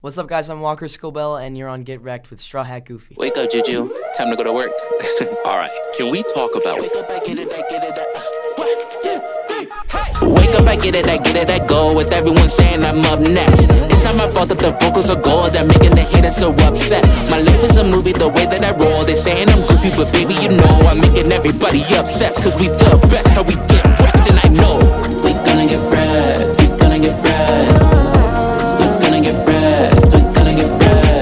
What's up, guys? I'm Walker Scobell, and you're on Get Wrecked with Straw Hat Goofy. Wake up, Juju. Time to go to work. All right, can we talk about wake up, I get it, Wake up, I get it, I go with everyone saying I'm up next. It's not my fault that the vocals are gold, they're making the haters so upset. My life is a movie, the way that I roll. They saying I'm goofy, but baby, you know I'm making everybody obsessed. Cause we the best, how we get wrecked, and I know we gonna get wrecked, we gonna get wrecked. We gonna get wrecked, we gonna get wrecked.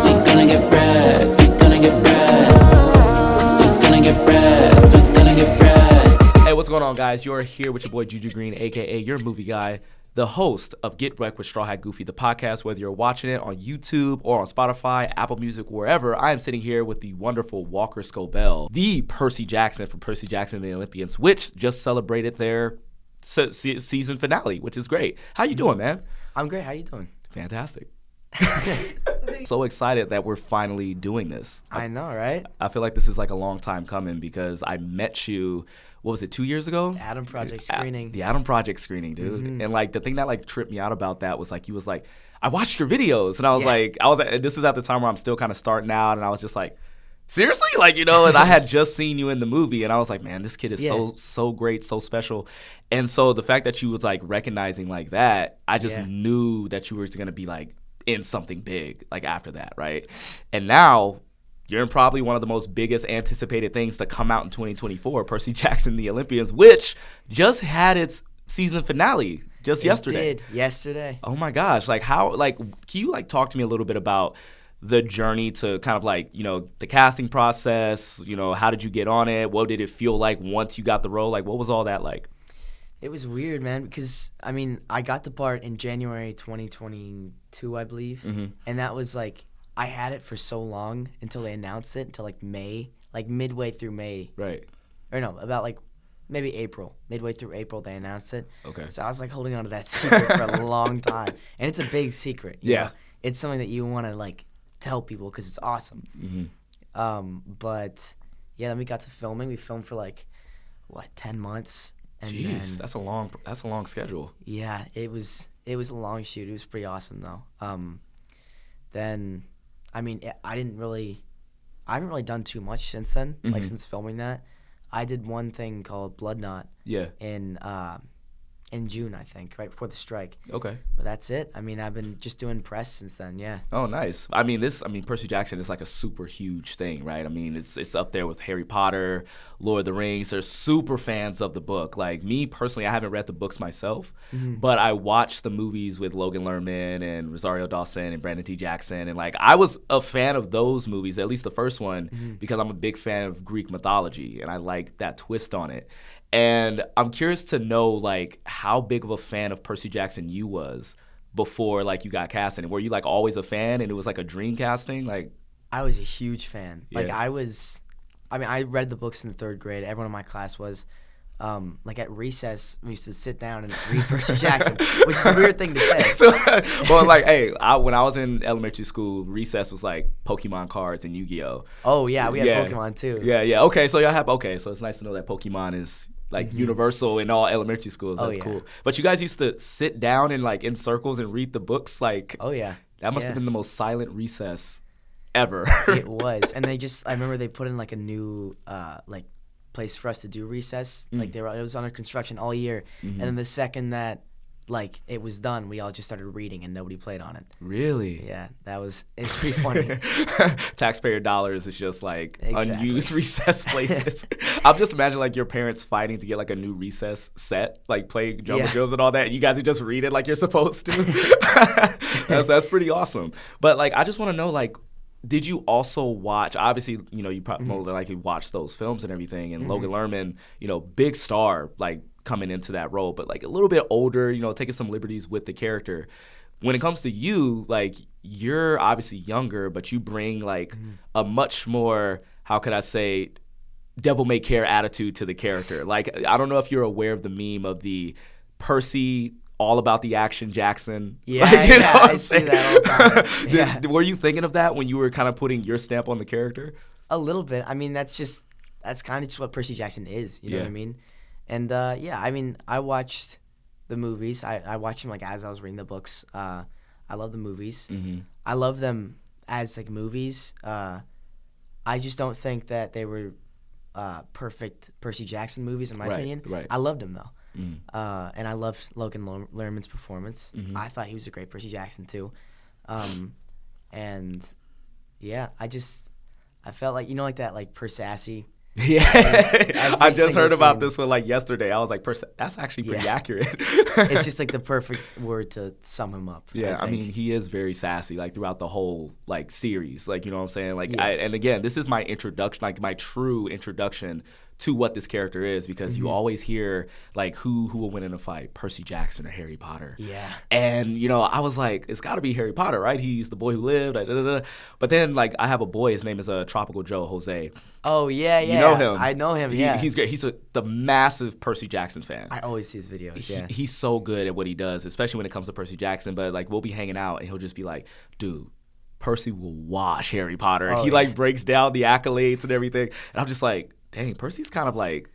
We gonna get wrecked, we gonna get wrecked. We gonna get wrecked, we gonna get wrecked. Hey, what's going on, guys? You're here with your boy Juju Green, aka your movie guy, the host of Get Wrecked with Straw Hat Goofy, the podcast. Whether you're watching it on YouTube or on Spotify, Apple Music, wherever, I am sitting here with the wonderful Walker Scobell, the Percy Jackson from Percy Jackson and the Olympians, which just celebrated their season finale, which is great. How you doing, man? I'm great. How you doing? Fantastic. So excited that we're finally doing this. I know, right? I feel like this is like a long time coming because I met you, what was it, 2 years ago? Adam Project screening. The Adam Project screening, dude. Mm-hmm. And like the thing that like tripped me out about that was like you was like, I watched your videos, and I was like, this is at the time where I'm still kind of starting out, and I was just like, seriously, like, you know, and I had just seen you in the movie, and I was like, man, this kid is so great, so special. And so the fact that you was like recognizing like that, I just knew that you were gonna be like in something big like after that, right? And now you're in probably one of the most biggest anticipated things to come out in 2024, Percy Jackson, the Olympians, which just had its season finale yesterday. It did, yesterday. Oh my gosh, like how, like, can you like talk to me a little bit about the journey to kind of like, you know, the casting process, you know, how did you get on it? What did it feel like once you got the role? Like, what was all that like? It was weird, man, because, I mean, I got the part in January 2022, I believe, and that was like, I had it for so long until they announced it, until like May, like midway through May. Right. Or no, about like maybe April. Midway through April, they announced it. Okay. So I was like holding on to that secret for a long time. And it's a big secret. You know? It's something that you want to like tell people because it's awesome. But yeah, then we got to filming. We filmed for like, 10 months. And jeez, then, that's a long schedule. Yeah, it was a long shoot. It was pretty awesome though. Then, I mean, I haven't really done too much since then. Like since filming that, I did one thing called Blood Knot. Yeah. In June, I think, right before the strike. Okay. But that's it. I mean, I've been just doing press since then. Yeah. Oh, nice. I mean, Percy Jackson is like a super huge thing, right? I mean, it's up there with Harry Potter, Lord of the Rings. They're super fans of the book. Like me personally, I haven't read the books myself, but I watched the movies with Logan Lerman and Rosario Dawson and Brandon T. Jackson, and like I was a fan of those movies, at least the first one, because I'm a big fan of Greek mythology and I like that twist on it. And I'm curious to know, like, how big of a fan of Percy Jackson you was before, like, you got casted. And were you, like, always a fan and it was, like, a dream casting? Like, I was a huge fan. Yeah. Like, I read the books in the third grade. Everyone in my class was. Like, at recess, we used to sit down and read Percy Jackson, which is a weird thing to say. Well, like, hey, when I was in elementary school, recess was, like, Pokemon cards and Yu-Gi-Oh! Oh, yeah, we had Pokemon, too. Yeah. Okay, so it's nice to know that Pokemon is like universal in all elementary schools. That's cool. But you guys used to sit down and like in circles and read the books. Like, oh yeah, that must have been the most silent recess ever. It was, and I remember they put in like a new like place for us to do recess. Like it was under construction all year, and then the second that like it was done, we all just started reading and nobody played on it. Really? Yeah, it's pretty funny. Taxpayer dollars is just like unused recess places. I'm just imagining like your parents fighting to get like a new recess set, like play drum and drums and all that. And you guys would just read it like you're supposed to. That's pretty awesome. But like I just want to know, like, did you also watch, obviously, you know, you probably like you watched those films and everything, and Logan Lerman, you know, big star, like coming into that role, but like a little bit older, you know, taking some liberties with the character. When it comes to you, like you're obviously younger, but you bring like a much more, how could I say, devil may care attitude to the character. Like, I don't know if you're aware of the meme of the Percy all about the action Jackson. Yeah, like, you know I see that all the time. Were you thinking of that when you were kind of putting your stamp on the character? A little bit. I mean, that's kind of just what Percy Jackson is. You know what I mean? And I mean, I watched the movies. I watched them like as I was reading the books. I love the movies. Mm-hmm. I love them as like movies. I just don't think that they were perfect Percy Jackson movies, in my opinion. Right. I loved them though. Mm. And I loved Logan Lerman's performance. Mm-hmm. I thought he was a great Percy Jackson too. And yeah, I felt like, like that, like Persassy. Yeah, I just heard about this one like yesterday. I was like, that's actually pretty accurate. It's just like the perfect word to sum him up. Yeah, I mean, he is very sassy, like throughout the whole like series. Like, you know what I'm saying? Like, and again, this is my introduction, like my true introduction to what this character is, because you always hear like who will win in a fight, Percy Jackson or Harry Potter. Yeah. And I was like, it's got to be Harry Potter, right? He's the boy who lived. But then like I have a boy. His name is Tropical Joe Jose. Oh yeah. You know him? I know him. Yeah. He's great. He's the massive Percy Jackson fan. I always see his videos. Yeah. He's so good at what he does, especially when it comes to Percy Jackson. But like we'll be hanging out and he'll just be like, dude, Percy will wash Harry Potter. And he like breaks down the accolades and everything. And I'm just like, dang, Percy's kind of like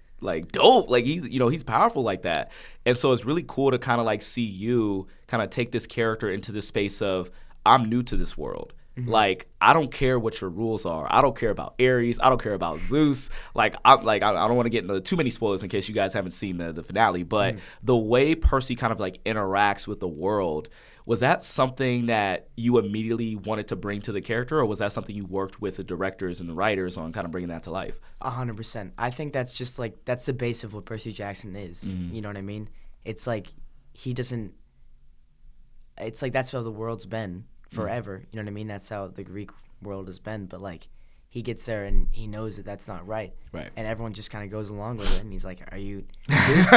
dope. Like he's powerful like that. And so it's really cool to kind of like see you kind of take this character into this space of, I'm new to this world. Mm-hmm. Like, I don't care what your rules are. I don't care about Ares. I don't care about Zeus. I don't want to get into too many spoilers in case you guys haven't seen the finale. But the way Percy kind of like interacts with the world, was that something that you immediately wanted to bring to the character, or was that something you worked with the directors and the writers on kind of bringing that to life? 100%. I think that's just like, that's the base of what Percy Jackson is. Mm-hmm. You know what I mean? It's like it's like that's how the world's been forever. Mm-hmm. You know what I mean? That's how the Greek world has been. But like, he gets there and he knows that that's not right. Right. And everyone just kind of goes along with it. And he's like, are you serious?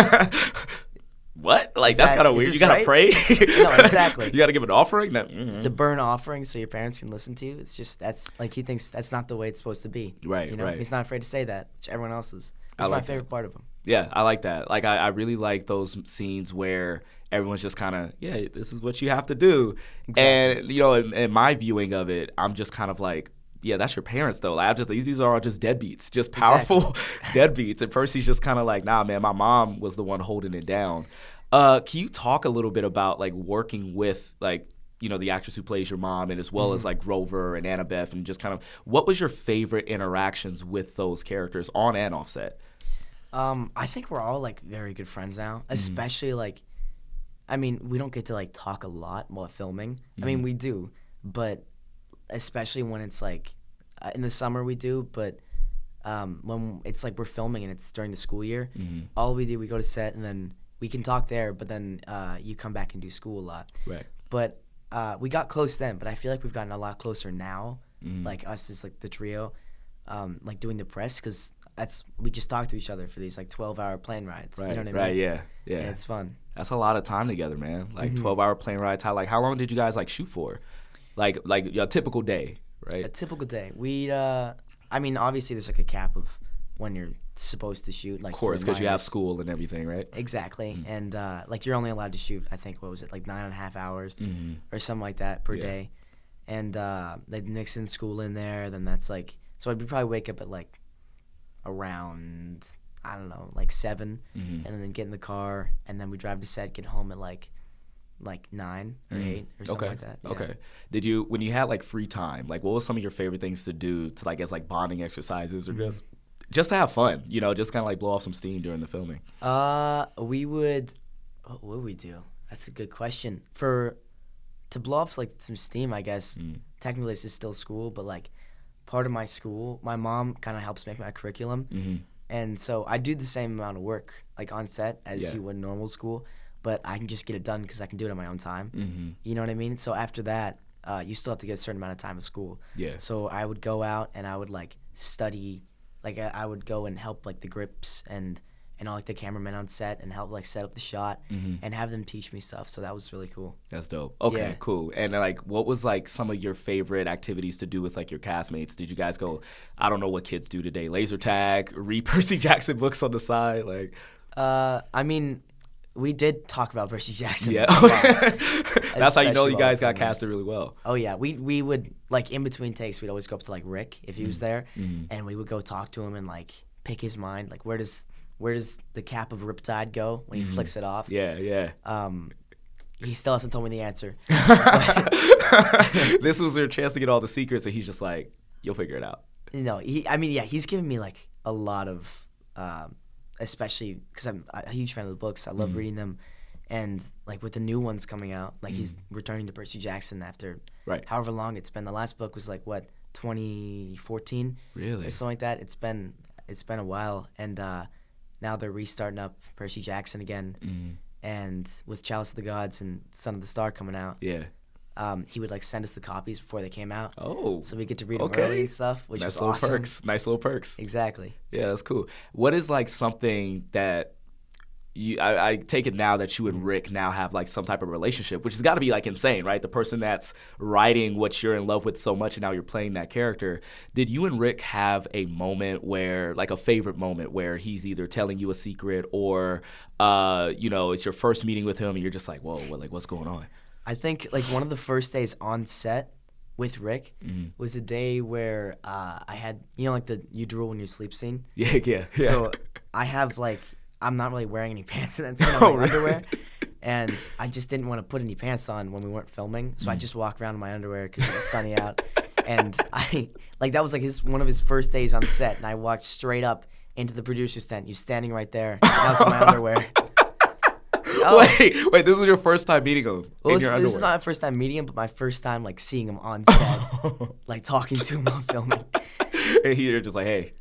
What? Like, that's kind of weird. You got to pray? No, exactly. You got to give an offering? The burnt offering so your parents can listen to you. It's just, that's, like, he thinks that's not the way it's supposed to be. Right, right. He's not afraid to say that, which everyone else is. That's like my favorite part of him. Yeah, I like that. Like, I really like those scenes where everyone's just kind of, this is what you have to do. Exactly. And, in my viewing of it, I'm just kind of like, yeah, that's your parents, though. Like, these are all just deadbeats, just powerful deadbeats. And Percy's just kind of like, nah, man, my mom was the one holding it down. Can you talk a little bit about, like, working with, like, the actress who plays your mom, and as well as, like, Grover and Annabeth, and just kind of what was your favorite interactions with those characters on and off set? I think we're all, like, very good friends now, especially, like, I mean, we don't get to, like, talk a lot while filming. I mean, we do, but especially when it's, like, in the summer we do, but when it's, like, we're filming and it's during the school year, all we do, we go to set, and then we can talk there, but then you come back and do school a lot. Right. But we got close then, but I feel like we've gotten a lot closer now, like us as, like, the trio, like, doing the press, because we just talk to each other for these, like, 12-hour plane rides. Right, you know what I mean? Right, yeah. And it's fun. That's a lot of time together, man. Like, 12-hour plane rides. How long did you guys, like, shoot for? Like a typical day, right? A typical day. I mean, obviously there's, like, a cap of when you're supposed to shoot, like, of course, because you have school and everything, right? Exactly. And like, you're only allowed to shoot, I think, what was it, like 9.5 hours or something like that per day. And they mix in school in there, then that's like, so I'd probably wake up at like around, I don't know, like 7, and then get in the car, and then we drive to set, get home at like 9 or 8 or something like that. Yeah. Okay. Did you, when you had like free time, like what was some of your favorite things to do to, like, as like bonding exercises, or just to have fun, just kind of like blow off some steam during the filming? What would we do? That's a good question. To blow off like some steam, I guess, technically this is still school, but like part of my school, my mom kind of helps make my curriculum. And so I do the same amount of work like on set as you would in normal school, but I can just get it done because I can do it on my own time. You know what I mean? So after that, you still have to get a certain amount of time of school. Yeah. So I would go out and I would like study. Like, I would go and help, like, the grips and all, like, the cameramen on set and help, like, set up the shot and have them teach me stuff. So that was really cool. That's dope. Okay, cool. And, like, what was, like, some of your favorite activities to do with, like, your castmates? Did you guys go, I don't know what kids do today, laser tag, read Percy Jackson books on the side? Like, I mean, we did talk about Percy Jackson. Yeah. That's how you know you guys got casted really well. Oh, yeah. We would, like, in between takes, we'd always go up to, like, Rick, if he was there, and we would go talk to him and, like, pick his mind. Like, where does the cap of Riptide go when he flicks it off? Yeah, yeah. He still hasn't told me the answer. This was their chance to get all the secrets, and he's just like, "You'll figure it out." No, he's given me like a lot of, especially because I'm a huge fan of the books. I love reading them, and like with the new ones coming out, like he's returning to Percy Jackson after however long it's been. The last book was like 2014, really, or something like that. It's been a while, and now they're restarting up Percy Jackson again. And with Chalice of the Gods and Son of the Star coming out, he would like send us the copies before they came out. Oh, so we get to read them early and stuff, which was awesome. Nice little perks. Exactly. Yeah, that's cool. What is like something that I take it now that you and Rick now have like some type of relationship, which has got to be like insane, right? The person that's writing what you're in love with so much, and now you're playing that character. Did you and Rick have a moment where, like a favorite moment, where he's either telling you a secret or, it's your first meeting with him, and you're just like, whoa, what's going on? I think like one of the first days on set with Rick was a day where I had, like you drool in your sleep scene. Yeah. So I have like. I'm not really wearing any pants in that scene. I'm wearing underwear. And I just didn't want to put any pants on when we weren't filming. So I just walked around in my underwear because it was sunny out. And that was like one of his first days on set. And I walked straight up into the producer's tent. You're standing right there. And I was in my underwear. Wait, this was your first time meeting him in your underwear? This is not my first time meeting him, but my first time like seeing him on set, like talking to him while filming. And you're just like, hey.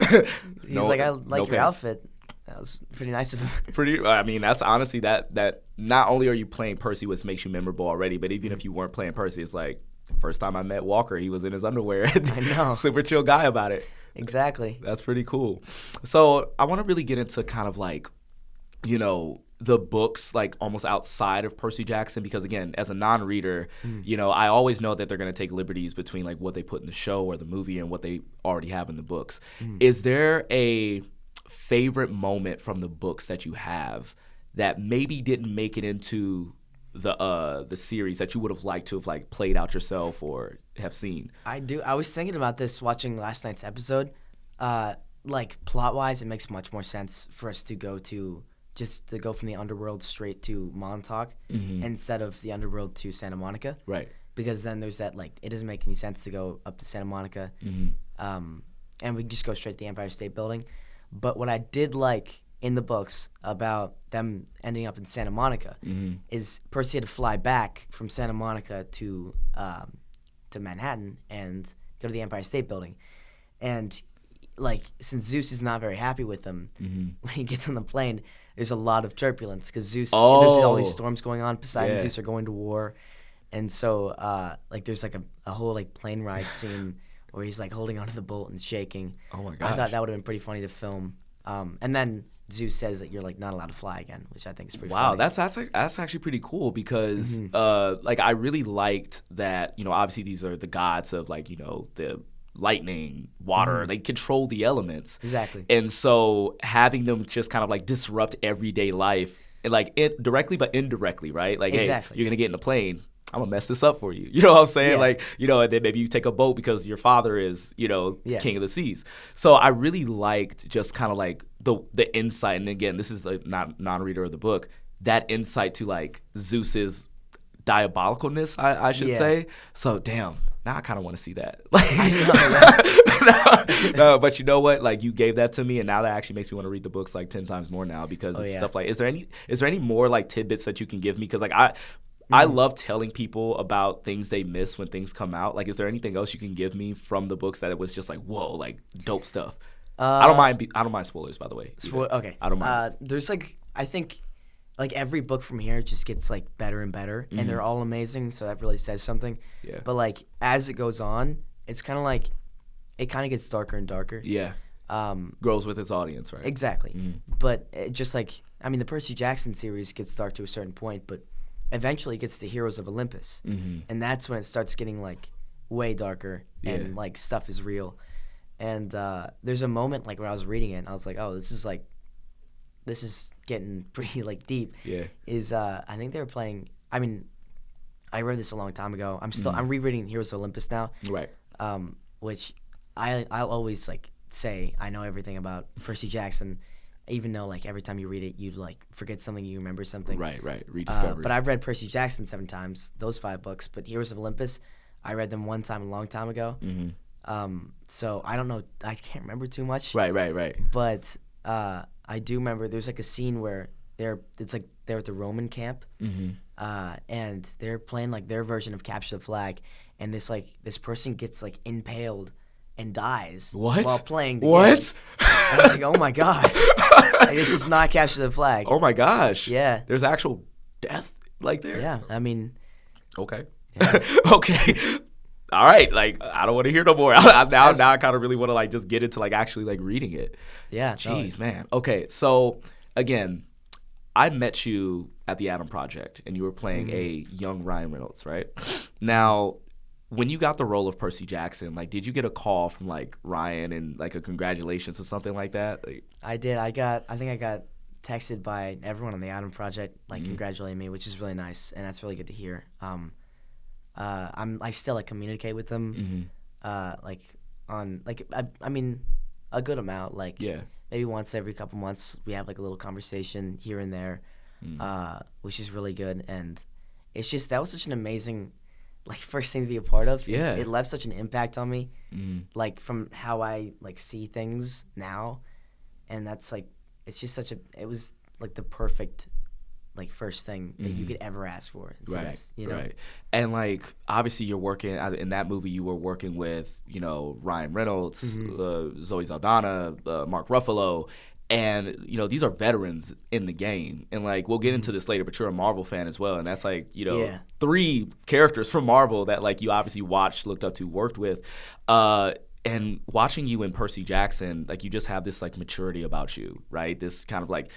He's like, I like your outfit. That was pretty nice of him. I mean, that's honestly that not only are you playing Percy, which makes you memorable already, but even if you weren't playing Percy, it's like, first time I met Walker, he was in his underwear. I know. Super chill guy about it. Exactly. That's pretty cool. So I want to really get into kind of like, the books, like almost outside of Percy Jackson, because again, as a non-reader, I always know that they're going to take liberties between like what they put in the show or the movie and what they already have in the books. Is there a favorite moment from the books that you have that maybe didn't make it into the series that you would have liked to have like played out yourself or have seen? I do. I was thinking about this watching last night's episode. Like plot wise, it makes much more sense for us to go from the underworld straight to Montauk instead of the underworld to Santa Monica. Right. Because then there's that like it doesn't make any sense to go up to Santa Monica, and we just go straight to the Empire State Building. But what I did like in the books about them ending up in Santa Monica is Percy had to fly back from Santa Monica to Manhattan and go to the Empire State Building. And like since Zeus is not very happy with him, when he gets on the plane, there's a lot of turbulence because Zeus and there's all these storms going on. Poseidon and Zeus are going to war. And so like there's like a whole like plane ride scene where he's like holding onto the bolt and shaking. Oh my gosh. I thought that would have been pretty funny to film. And then Zeus says that you're like not allowed to fly again, which I think is pretty funny. Wow, that's actually pretty cool because like I really liked that, obviously these are the gods of like, the lightning, water, they control the elements. Exactly. And so having them just kind of like disrupt everyday life and like directly but indirectly, right? Like, exactly. Hey, you're going to get in a plane. I'm going to mess this up for you. You know what I'm saying? Yeah. Like, and then maybe you take a boat because your father is, king of the seas. So I really liked just kind of like the insight. And again, this is like not non-reader of the book, that insight to like Zeus's diabolicalness, I should say. So damn, now I kind of want to see that. Like, no, but you know what? Like you gave that to me, and now that actually makes me want to read the books like 10 times more now because it's stuff like. Is there any more like tidbits that you can give me? Because like I love telling people about things they miss when things come out. Like, is there anything else you can give me from the books that it was just like, whoa, like dope stuff? I don't mind spoilers, by the way. Okay. I don't mind. There's like, I think like every book from here just gets like better and better, and they're all amazing. So that really says something. Yeah. But like as it goes on, it's kind of like it kind of gets darker and darker. Yeah. Grows with its audience, right? Exactly. But it just like the Percy Jackson series gets dark to a certain point, but eventually it gets to Heroes of Olympus, and that's when it starts getting like way darker and like stuff is real. And there's a moment like where I was reading it and I was like, oh, this is getting pretty like deep. Yeah. I think they were playing, I read this a long time ago. I'm rereading Heroes of Olympus now. Right. Which I'll always like say I know everything about Percy Jackson, even though like every time you read it, you like forget something, you remember something. Right. Rediscovery. But I've read Percy Jackson 7 times, those 5 books. But Heroes of Olympus, I read them one time a long time ago. So I don't know, I can't remember too much. Right. But I do remember there's like a scene where they're at the Roman camp, and they're playing like their version of Capture the Flag, and this person gets like impaled and dies while playing the game. And I was like, oh my god, like, this is not Capture the Flag. Oh my gosh. Yeah. There's actual death like there? Yeah, I mean. Okay. Yeah. Okay. All right. Like, I don't want to hear no more. Now I kind of really want to like just get into like actually like reading it. Yeah. Jeez, man. Okay. So again, I met you at the Adam Project, and you were playing a young Ryan Reynolds, right? Now, when you got the role of Percy Jackson, like, did you get a call from like Ryan and like a congratulations or something like that? Like, I did. I think I got texted by everyone on the Adam Project, like congratulating me, which is really nice, and that's really good to hear. I still like communicate with them, like on like I mean, a good amount. Like maybe once every couple months we have like a little conversation here and there, which is really good. And it's just that was such an amazing like first thing to be a part of. Yeah, it left such an impact on me, like from how I like see things now, and that's like it's just it was like the perfect like first thing that you could ever ask for. It's the best, you know? Right. And like obviously you're working in that movie. You were working with Ryan Reynolds, Zoe Saldana, Mark Ruffalo, and these are veterans in the game. And like we'll get into this later, but you're a Marvel fan as well, and that's like 3 characters from Marvel that like you obviously watched, looked up to, worked with. And watching you in Percy Jackson, like you just have this like maturity about you, right? This kind of like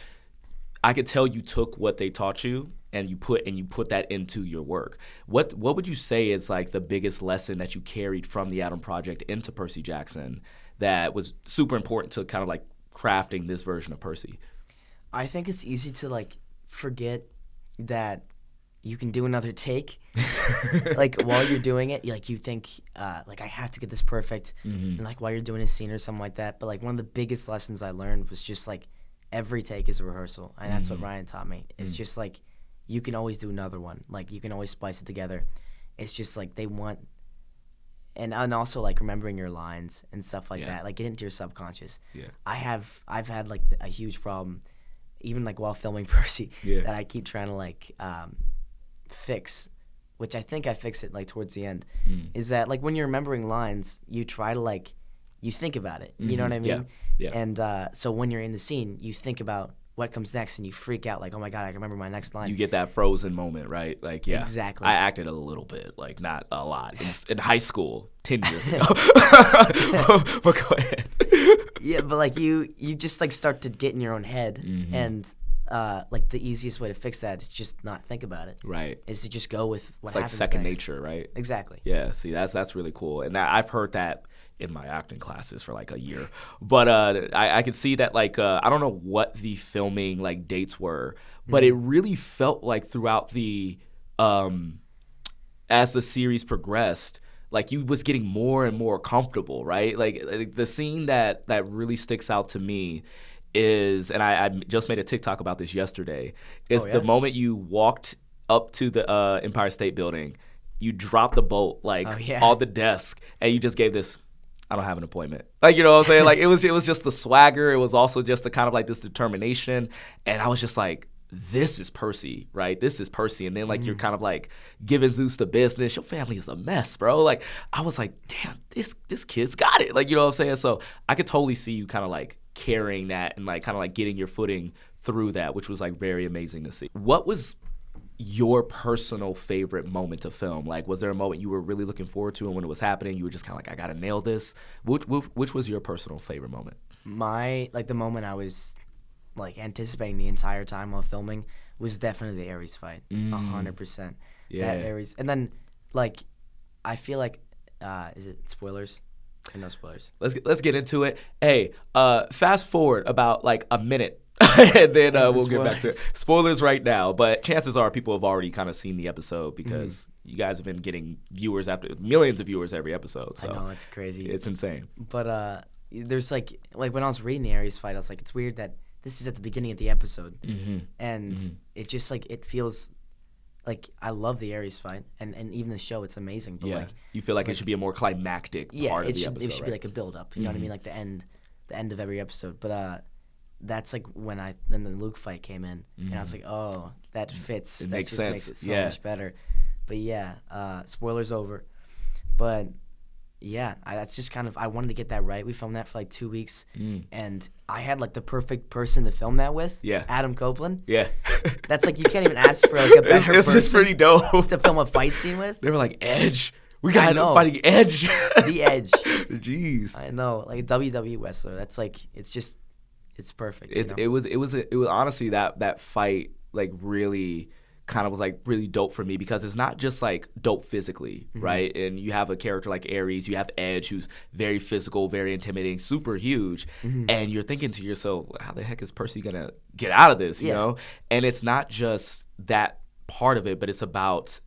I could tell you took what they taught you and you put that into your work. What would you say is like the biggest lesson that you carried from the Adam Project into Percy Jackson that was super important to kind of like crafting this version of Percy? I think it's easy to like forget that you can do another take. Like while you're doing it, like you think like I have to get this perfect, and like while you're doing a scene or something like that. But like one of the biggest lessons I learned was just like every take is a rehearsal, and that's what Ryan taught me. It's just like you can always do another one. Like you can always splice it together. It's just like they want, and also like remembering your lines and stuff like that. Like get into your subconscious. Yeah, I've had like a huge problem, even like while filming Percy, that I keep trying to like fix, which I think I fixed it like towards the end. Is that like when you're remembering lines, you try to like you think about it. You know what I mean? Yeah. And so when you're in the scene, you think about what comes next, and you freak out like, oh my god, I can remember my next line. You get that frozen moment, right? Like, yeah, exactly. I acted a little bit, like not a lot, in high school 10 years ago. But go ahead. Yeah, but like you just like start to get in your own head, and like the easiest way to fix that is just not think about it. Right. Is to just go with what happens. It's like second nature, right? Exactly. Yeah. See, that's really cool, and I've heard that in my acting classes for like a year. But I could see that like I don't know what the filming like dates were, but it really felt like throughout the as the series progressed, like you was getting more and more comfortable, right? Like the scene that really sticks out to me is, and I just made a TikTok about this yesterday, is the moment you walked up to the Empire State Building, you dropped the bolt like on the desk, and you just gave this, I don't have an appointment. Like, you know what I'm saying? Like, it was just the swagger. It was also just the kind of like this determination. And I was just like, this is Percy, right? This is Percy. And then like you're kind of like giving Zeus the business. Your family is a mess, bro. Like, I was like, damn, this kid's got it. Like, you know what I'm saying? So I could totally see you kind of like carrying that and like kind of like getting your footing through that, which was like very amazing to see. What was your personal favorite moment to film? Like, was there a moment you were really looking forward to, and when it was happening, you were just kind of like, I gotta nail this? Which was your personal favorite moment? The moment I was like anticipating the entire time while filming was definitely the Ares fight, 100%. Yeah, that Ares, and then like I feel like is it spoilers? No spoilers. Let's get into it. Hey, fast forward about like a minute. And then we'll get back to it. Spoilers right now, but chances are people have already kind of seen the episode because you guys have been getting viewers after millions of viewers every episode. So I know, it's crazy. It's insane. But there's like when I was reading the Ares fight, I was like, it's weird that this is at the beginning of the episode, and it just like it feels like I love the Ares fight, and even the show, it's amazing. But like you feel like it should be a more climactic part of the episode. It should be like a build up. You know what I mean? Like the end of every episode. But that's like when then the Luke fight came in, and I was like, oh, that fits. That makes just sense. makes it so much better. But yeah, spoilers over. But yeah, that's just kind of, I wanted to get that right. We filmed that for like 2 weeks, and I had like the perfect person to film that with. Yeah. Adam Copeland. Yeah. That's like, you can't even ask for like a better person. It's pretty dope. To film a fight scene with. They were like, Edge. We got him fighting Edge. The Edge. Jeez. I know, like a WWE wrestler. That's like, it's perfect. It was honestly that fight like really kind of was like really dope for me, because it's not just like dope physically, right? And you have a character like Ares, you have Edge, who's very physical, very intimidating, super huge, and you're thinking to yourself, how the heck is Percy gonna get out of this, you know? And it's not just that part of it, but it's about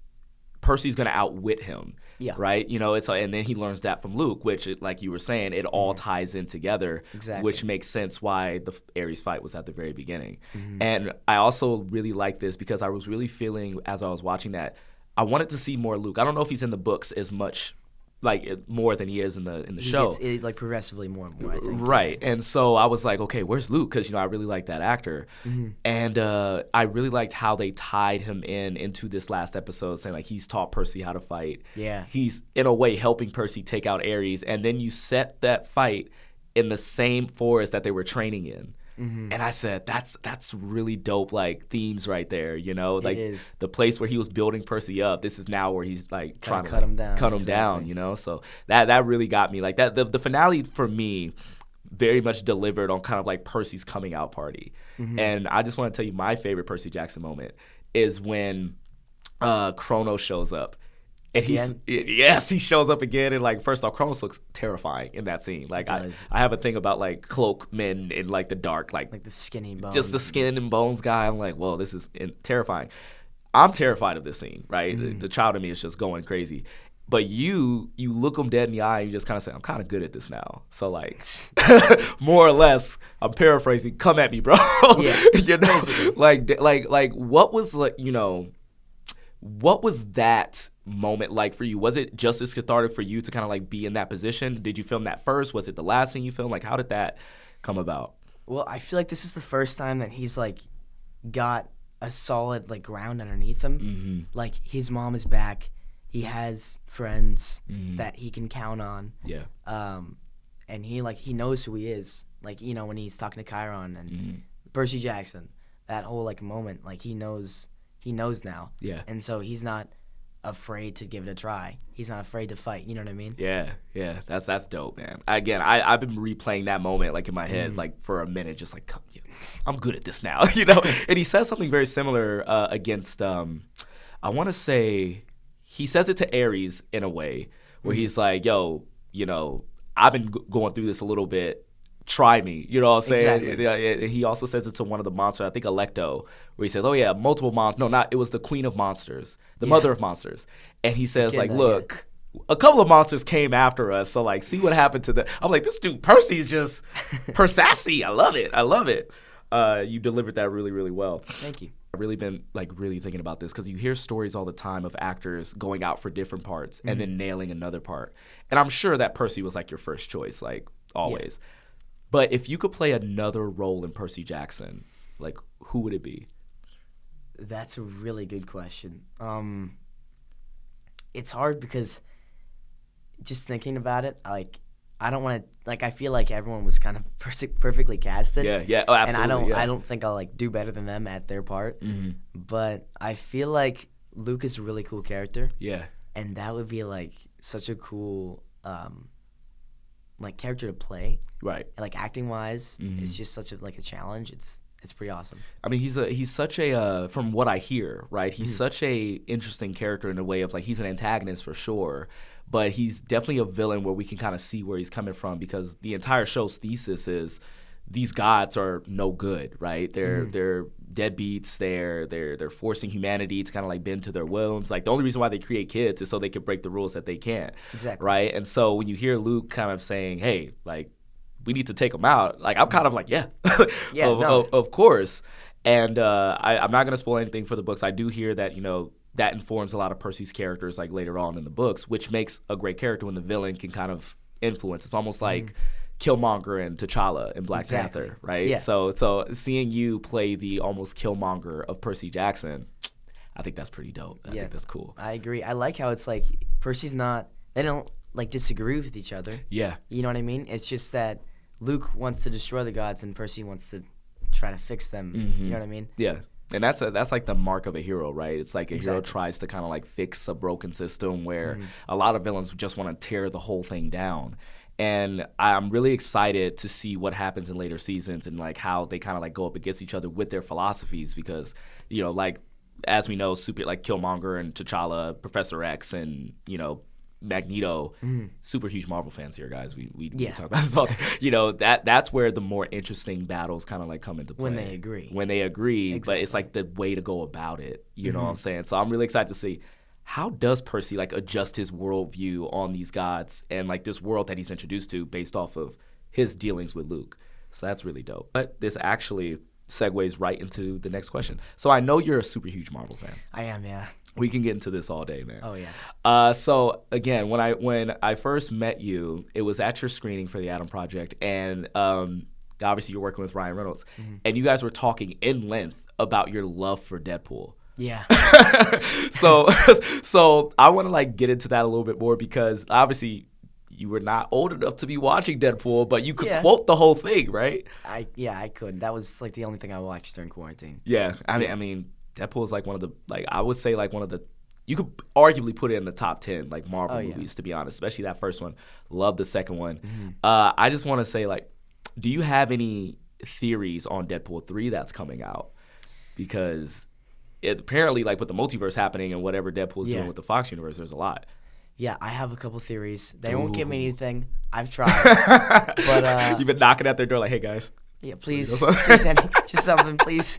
Percy's gonna outwit him. Yeah. Right? You know, and then he learns that from Luke, which, like you were saying, it all ties in together, which makes sense why the Ares fight was at the very beginning. And I also really like this because I was really feeling, as I was watching that, I wanted to see more Luke. I don't know if he's in the books as much, like more than he is in the show. It's like progressively more and more, I think. Right. And so I was like, okay, where's Luke? Because, you know, I really like that actor. And I really liked how they tied him into this last episode, saying like he's taught Percy how to fight. Yeah. He's, in a way, helping Percy take out Ares. And then you set that fight in the same forest that they were training in. And I said, that's really dope, like, themes right there, you know? Like, the place where he was building Percy up, this is now where he's, like, trying to cut him down, you know? So that really got me. Like, that the finale, for me, very much delivered on kind of, like, Percy's coming out party. And I just want to tell you, my favorite Percy Jackson moment is when Kronos shows up. And he shows up again, and like, first off, Kronos looks terrifying in that scene. Like, I have a thing about like cloak men in like the dark, like the skinny bones, just the skin and bones guy. I'm like, whoa, this is terrifying. I'm terrified of this scene, right? The child in me is just going crazy. But you look him dead in the eye, and you just kind of say, I'm kind of good at this now. So like, more or less, I'm paraphrasing. Come at me, bro. Yeah, you know, like what was like, you know. What was that moment like for you? Was it just as cathartic for you to kind of like be in that position? Did you film that first? Was it the last thing you filmed? Like, how did that come about? Well, I feel like this is the first time that he's like got a solid like ground underneath him. Like, his mom is back. He has friends that he can count on. Yeah. And he knows who he is. Like, you know, when he's talking to Chiron and Percy Jackson, that whole like moment, like he knows now. Yeah. And so he's not afraid to give it a try. He's not afraid to fight. You know what I mean? Yeah. That's dope, man. Again, I've been replaying that moment like in my head like for a minute, just like, I'm good at this now, you know? And he says something very similar against, I want to say, he says it to Ares in a way where he's like, yo, you know, I've been going through this a little bit. Try me, you know what I'm saying? Exactly. He also says it to one of the monsters, I think Electo, where he says, oh yeah, multiple monsters. No, it was the queen of monsters, the mother of monsters. And he says, like, look, a couple of monsters came after us, so like, see what happened to them. I'm like, this dude, Percy, is just Persassy. I love it. You delivered that really, really well. Thank you. I've really been like really thinking about this because you hear stories all the time of actors going out for different parts and then nailing another part. And I'm sure that Percy was like your first choice, like always. Yeah. But if you could play another role in Percy Jackson, like, who would it be? That's a really good question. It's hard because just thinking about it, like, I don't want to, like, I feel like everyone was kind of perfectly casted. Yeah. Oh, absolutely. And I don't think I'll, like, do better than them at their part. But I feel like Luke is a really cool character. Yeah. And that would be, like, such a cool like character to play, right? And, like, acting wise, it's just such a like a challenge. It's pretty awesome. I mean, he's such a from what I hear, right? He's such a interesting character in a way of like he's an antagonist for sure, but he's definitely a villain where we can kind of see where he's coming from because the entire show's thesis is these gods are no good, right? They're deadbeats. They're forcing humanity to kind of like bend to their whims. Like the only reason why they create kids is so they can break the rules that they can't. Exactly. Right. And so when you hear Luke kind of saying, "Hey, like we need to take him out. Like, I'm kind of like, yeah, of course. And I'm not going to spoil anything for the books. I do hear that, that informs a lot of Percy's characters, like, later on in the books, which makes a great character when the villain can kind of influence. It's almost like Killmonger and T'Challa in Black Panther, right? Yeah. So seeing you play the almost Killmonger of Percy Jackson, I think that's pretty dope. I think that's cool. I agree. I like how it's like Percy's not – they don't, like, disagree with each other. Yeah. You know what I mean? It's just that Luke wants to destroy the gods and Percy wants to try to fix them. You know what I mean? Yeah. And that's like the mark of a hero, right? It's like a hero tries to kind of like fix a broken system where a lot of villains just want to tear the whole thing down. And I'm really excited to see what happens in later seasons and like how they kind of like go up against each other with their philosophies because, like as we know, super like Killmonger and T'Challa, Professor X and, Magneto, super huge Marvel fans here, guys. We talk about this all day. That's where the more interesting battles kind of like come into play. When they agree. Exactly. But it's like the way to go about it. You know what I'm saying? So I'm really excited to see how does Percy like adjust his worldview on these gods and like this world that he's introduced to based off of his dealings with Luke. So that's really dope. But this actually segues right into the next question. So I know you're a super huge Marvel fan. I am, yeah. We can get into this all day, man. Oh yeah. So again, when I first met you, it was at your screening for the Adam Project, and obviously you're working with Ryan Reynolds, and you guys were talking in length about your love for Deadpool. Yeah. So I want to like get into that a little bit more because obviously you were not old enough to be watching Deadpool, but you could quote the whole thing, right? I could. That was like the only thing I watched during quarantine. Yeah. I mean. Deadpool is like one of the, like, I would say like one of the, you could arguably put it in the top 10, like, Marvel movies, to be honest, especially that first one. Love the second one. I just want to say, like, do you have any theories on Deadpool 3 that's coming out? Because apparently, like, with the multiverse happening and whatever Deadpool's doing with the Fox universe, there's a lot. Yeah, I have a couple theories. They won't give me anything. I've tried. But you've been knocking at their door like, hey, guys. Yeah, please send me just something, please.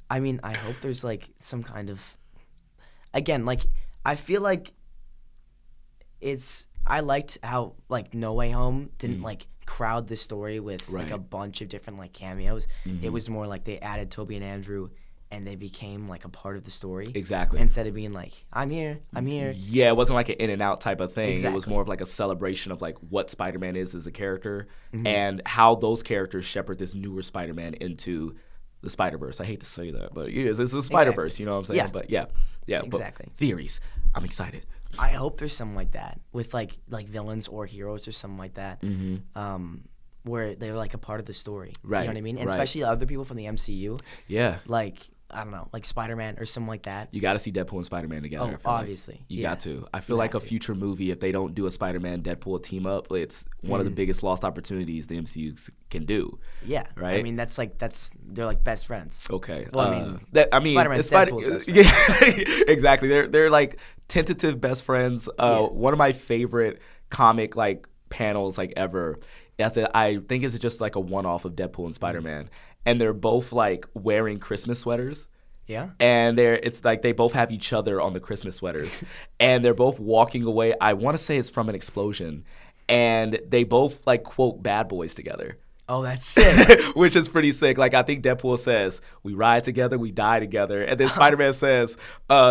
I mean, I hope there's, like, some kind of – again, like, I feel like I liked how, like, No Way Home didn't, like, crowd the story with, like, a bunch of different, like, cameos. It was more like they added Toby and Andrew, and they became, like, a part of the story. Exactly. Instead of being like, I'm here. Yeah, it wasn't like an in and out type of thing. Exactly. It was more of like a celebration of, like, what Spider-Man is as a character and how those characters shepherd this newer Spider-Man into – the Spider-Verse. I hate to say that, but it's a Spider-Verse, you know what I'm saying? Yeah. But yeah. Exactly. But theories. I'm excited. I hope there's something like that with like villains or heroes or something like that, where they're like a part of the story. Right. You know what I mean? And especially other people from the MCU. Yeah. Like, I don't know, like Spider-Man or something like that. You got to see Deadpool and Spider-Man together. Oh, obviously. You got to. I feel like a future movie, if they don't do a Spider-Man Deadpool team up, it's one of the biggest lost opportunities the MCU can do. Yeah. Right? I mean, they're like best friends. Okay. Well, Spider-Man's Deadpool's best friend. Yeah, exactly. They're like tentative best friends. One of my favorite comic like panels like ever. I think it's just like a one-off of Deadpool and Spider-Man, and they're both like wearing Christmas sweaters. Yeah. And it's like they both have each other on the Christmas sweaters, and they're both walking away. I want to say it's from an explosion, and they both like quote Bad Boys together. Oh, that's sick. Which is pretty sick. Like, I think Deadpool says, we ride together, we die together. And then Spider-Man says,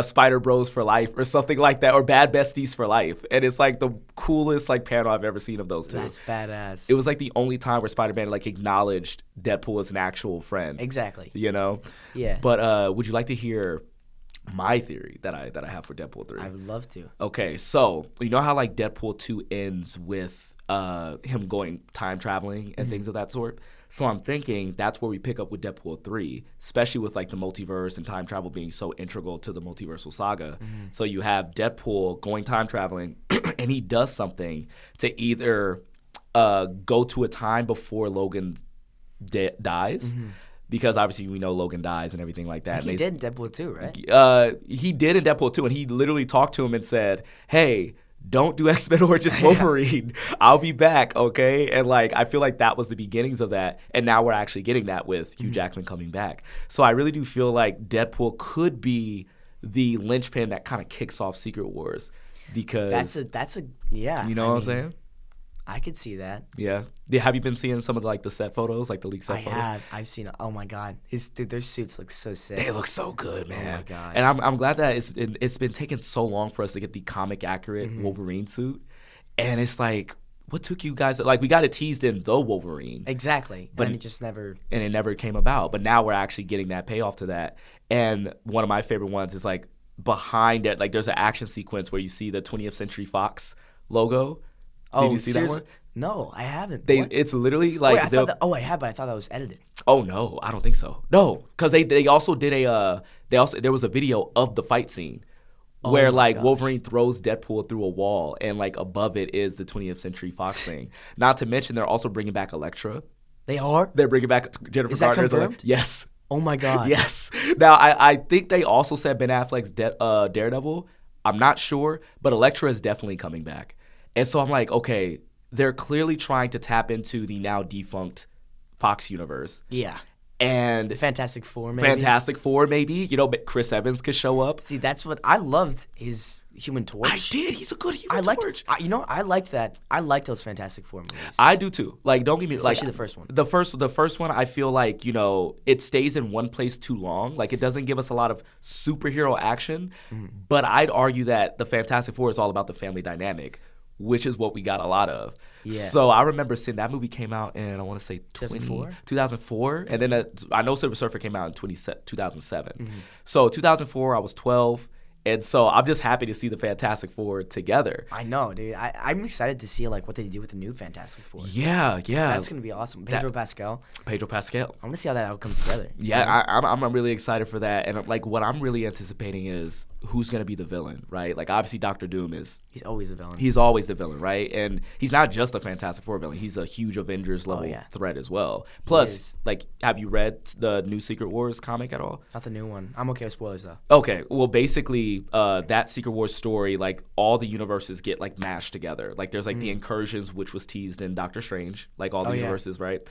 Spider Bros for life or something like that, or Bad Besties for life. And it's like the coolest like panel I've ever seen of those two. That's badass. It was like the only time where Spider-Man like acknowledged Deadpool as an actual friend. Exactly. You know? Yeah. But would you like to hear my theory that I have for Deadpool 3? I would love to. Okay, so you know how like Deadpool 2 ends with him going time traveling and things of that sort? So I'm thinking that's where we pick up with Deadpool 3, especially with like the multiverse and time travel being so integral to the multiversal saga. So you have Deadpool going time traveling and he does something to either go to a time before Logan dies, because obviously we know Logan dies and everything like that. He did in Deadpool 2, right? He did in Deadpool 2, and he literally talked to him and said, hey, don't do X-Men or just Wolverine. I'll be back, okay? And, like, I feel like that was the beginnings of that, and now we're actually getting that with Hugh Jackman coming back. So I really do feel like Deadpool could be the linchpin that kind of kicks off Secret Wars, because... That's a yeah. You know what I'm saying? I could see that. Yeah. Have you been seeing some of the set photos, like the leaked set photos? I have. I've seen it. Oh my god, their suits look so sick. They look so good, man. Oh my gosh. And I'm glad that it's been taking so long for us to get the comic accurate Wolverine suit. And it's like, what took you guys? Like, we got it teased in the Wolverine. Exactly. But it just never. And it never came about. But now we're actually getting that payoff to that. And one of my favorite ones is like behind it, like there's an action sequence where you see the 20th Century Fox logo. Did you see seriously? that one? No, I haven't. It's literally like. Wait, I thought I have, but I thought that was edited. Oh no, I don't think so. No, because they also did there was a video of the fight scene where like Wolverine throws Deadpool through a wall and like above it is the 20th Century Fox thing. Not to mention they're also bringing back Elektra. They are? They're bringing back Jennifer Is that Garner. confirmed? Yes. Oh my god. Yes. Now I think they also said Ben Affleck's Daredevil. I'm not sure, but Elektra is definitely coming back. And so I'm like, okay, they're clearly trying to tap into the now defunct Fox universe. Yeah. And the Fantastic Four, maybe. You know, Chris Evans could show up. See, that's what I loved, his Human Torch. I did. He's a good Human Torch. I liked that. I liked those Fantastic Four movies. I do too. Like, don't get me especially the first one. The first one, I feel like, you know, it stays in one place too long. Like, it doesn't give us a lot of superhero action. But I'd argue that the Fantastic Four is all about the family dynamic, which is what we got a lot of. Yeah. So I remember seeing that movie came out in, I want to say 2004. And then I know Silver Surfer came out in 2007. So 2004, I was 12. And so I'm just happy to see the Fantastic Four together. I know, dude. I'm excited to see like what they do with the new Fantastic Four. Yeah. That's gonna be awesome. Pedro Pascal. I want to see how that all comes together. Yeah, I'm really excited for that. And like what I'm really anticipating is who's gonna be the villain, right? Like obviously Dr. Doom is. He's always the villain. He's always the villain, right? And he's not just a Fantastic Four villain. He's a huge Avengers level threat as well. Plus, like, have you read the new Secret Wars comic at all? Not the new one. I'm okay with spoilers though. Okay, well basically. That Secret Wars story, like all the universes get like mashed together. Like there's like the incursions, which was teased in Doctor Strange, like all the universes, right?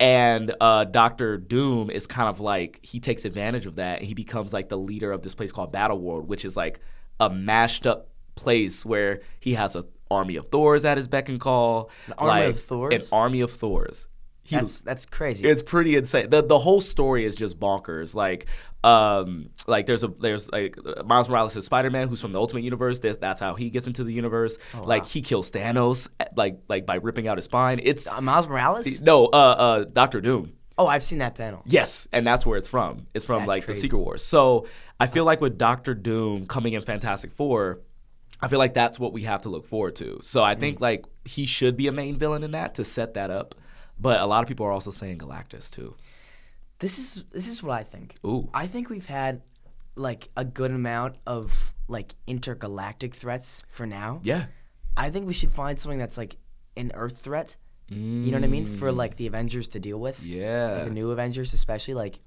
And Dr. Doom is kind of like, he takes advantage of that and he becomes like the leader of this place called Battle World, which is like a mashed up place where he has an army of Thors at his beck and call. An army of Thors? An army of Thors. That's crazy. It's pretty insane. The whole story is just bonkers. Like there's like Miles Morales is Spider-Man, who's from the Ultimate Universe. That's how he gets into the universe. Oh, wow. Like he kills Thanos like by ripping out his spine. It's Miles Morales? No, Dr. Doom. Oh, I've seen that panel. Yes, and that's where it's from. It's from like the Secret Wars. So I feel like with Dr. Doom coming in Fantastic Four, I feel like that's what we have to look forward to. So I think like he should be a main villain in that to set that up. But a lot of people are also saying Galactus too. This is what I think. Ooh. I think we've had like a good amount of like intergalactic threats for now. Yeah. I think we should find something that's like an Earth threat. You know what I mean? For like the Avengers to deal with. Yeah. Like the new Avengers, especially. Like,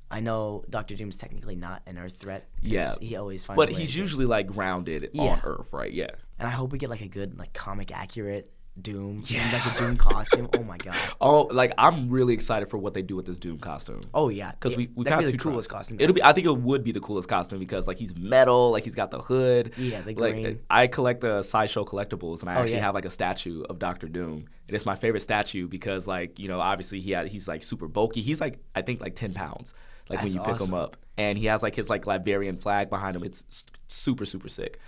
I know Dr. Doom's technically not an Earth threat. Yeah. He always finds. But he's usually like grounded on Earth, right? Yeah. And I hope we get like a good like comic accurate Doom. Yeah. Like a Doom costume. Oh my god. Oh, like I'm really excited for what they do with this Doom costume. Oh yeah, because we got the coolest costume. I think it would be the coolest costume because like he's metal, like he's got the hood. Yeah, the green. Like I collect the Sideshow collectibles, and I actually have like a statue of Dr. Doom, and it's my favorite statue because like you know obviously he's like super bulky. He's like I think like 10 pounds. Like That's when you pick him up, and he has like his like Liberian flag behind him. It's super sick.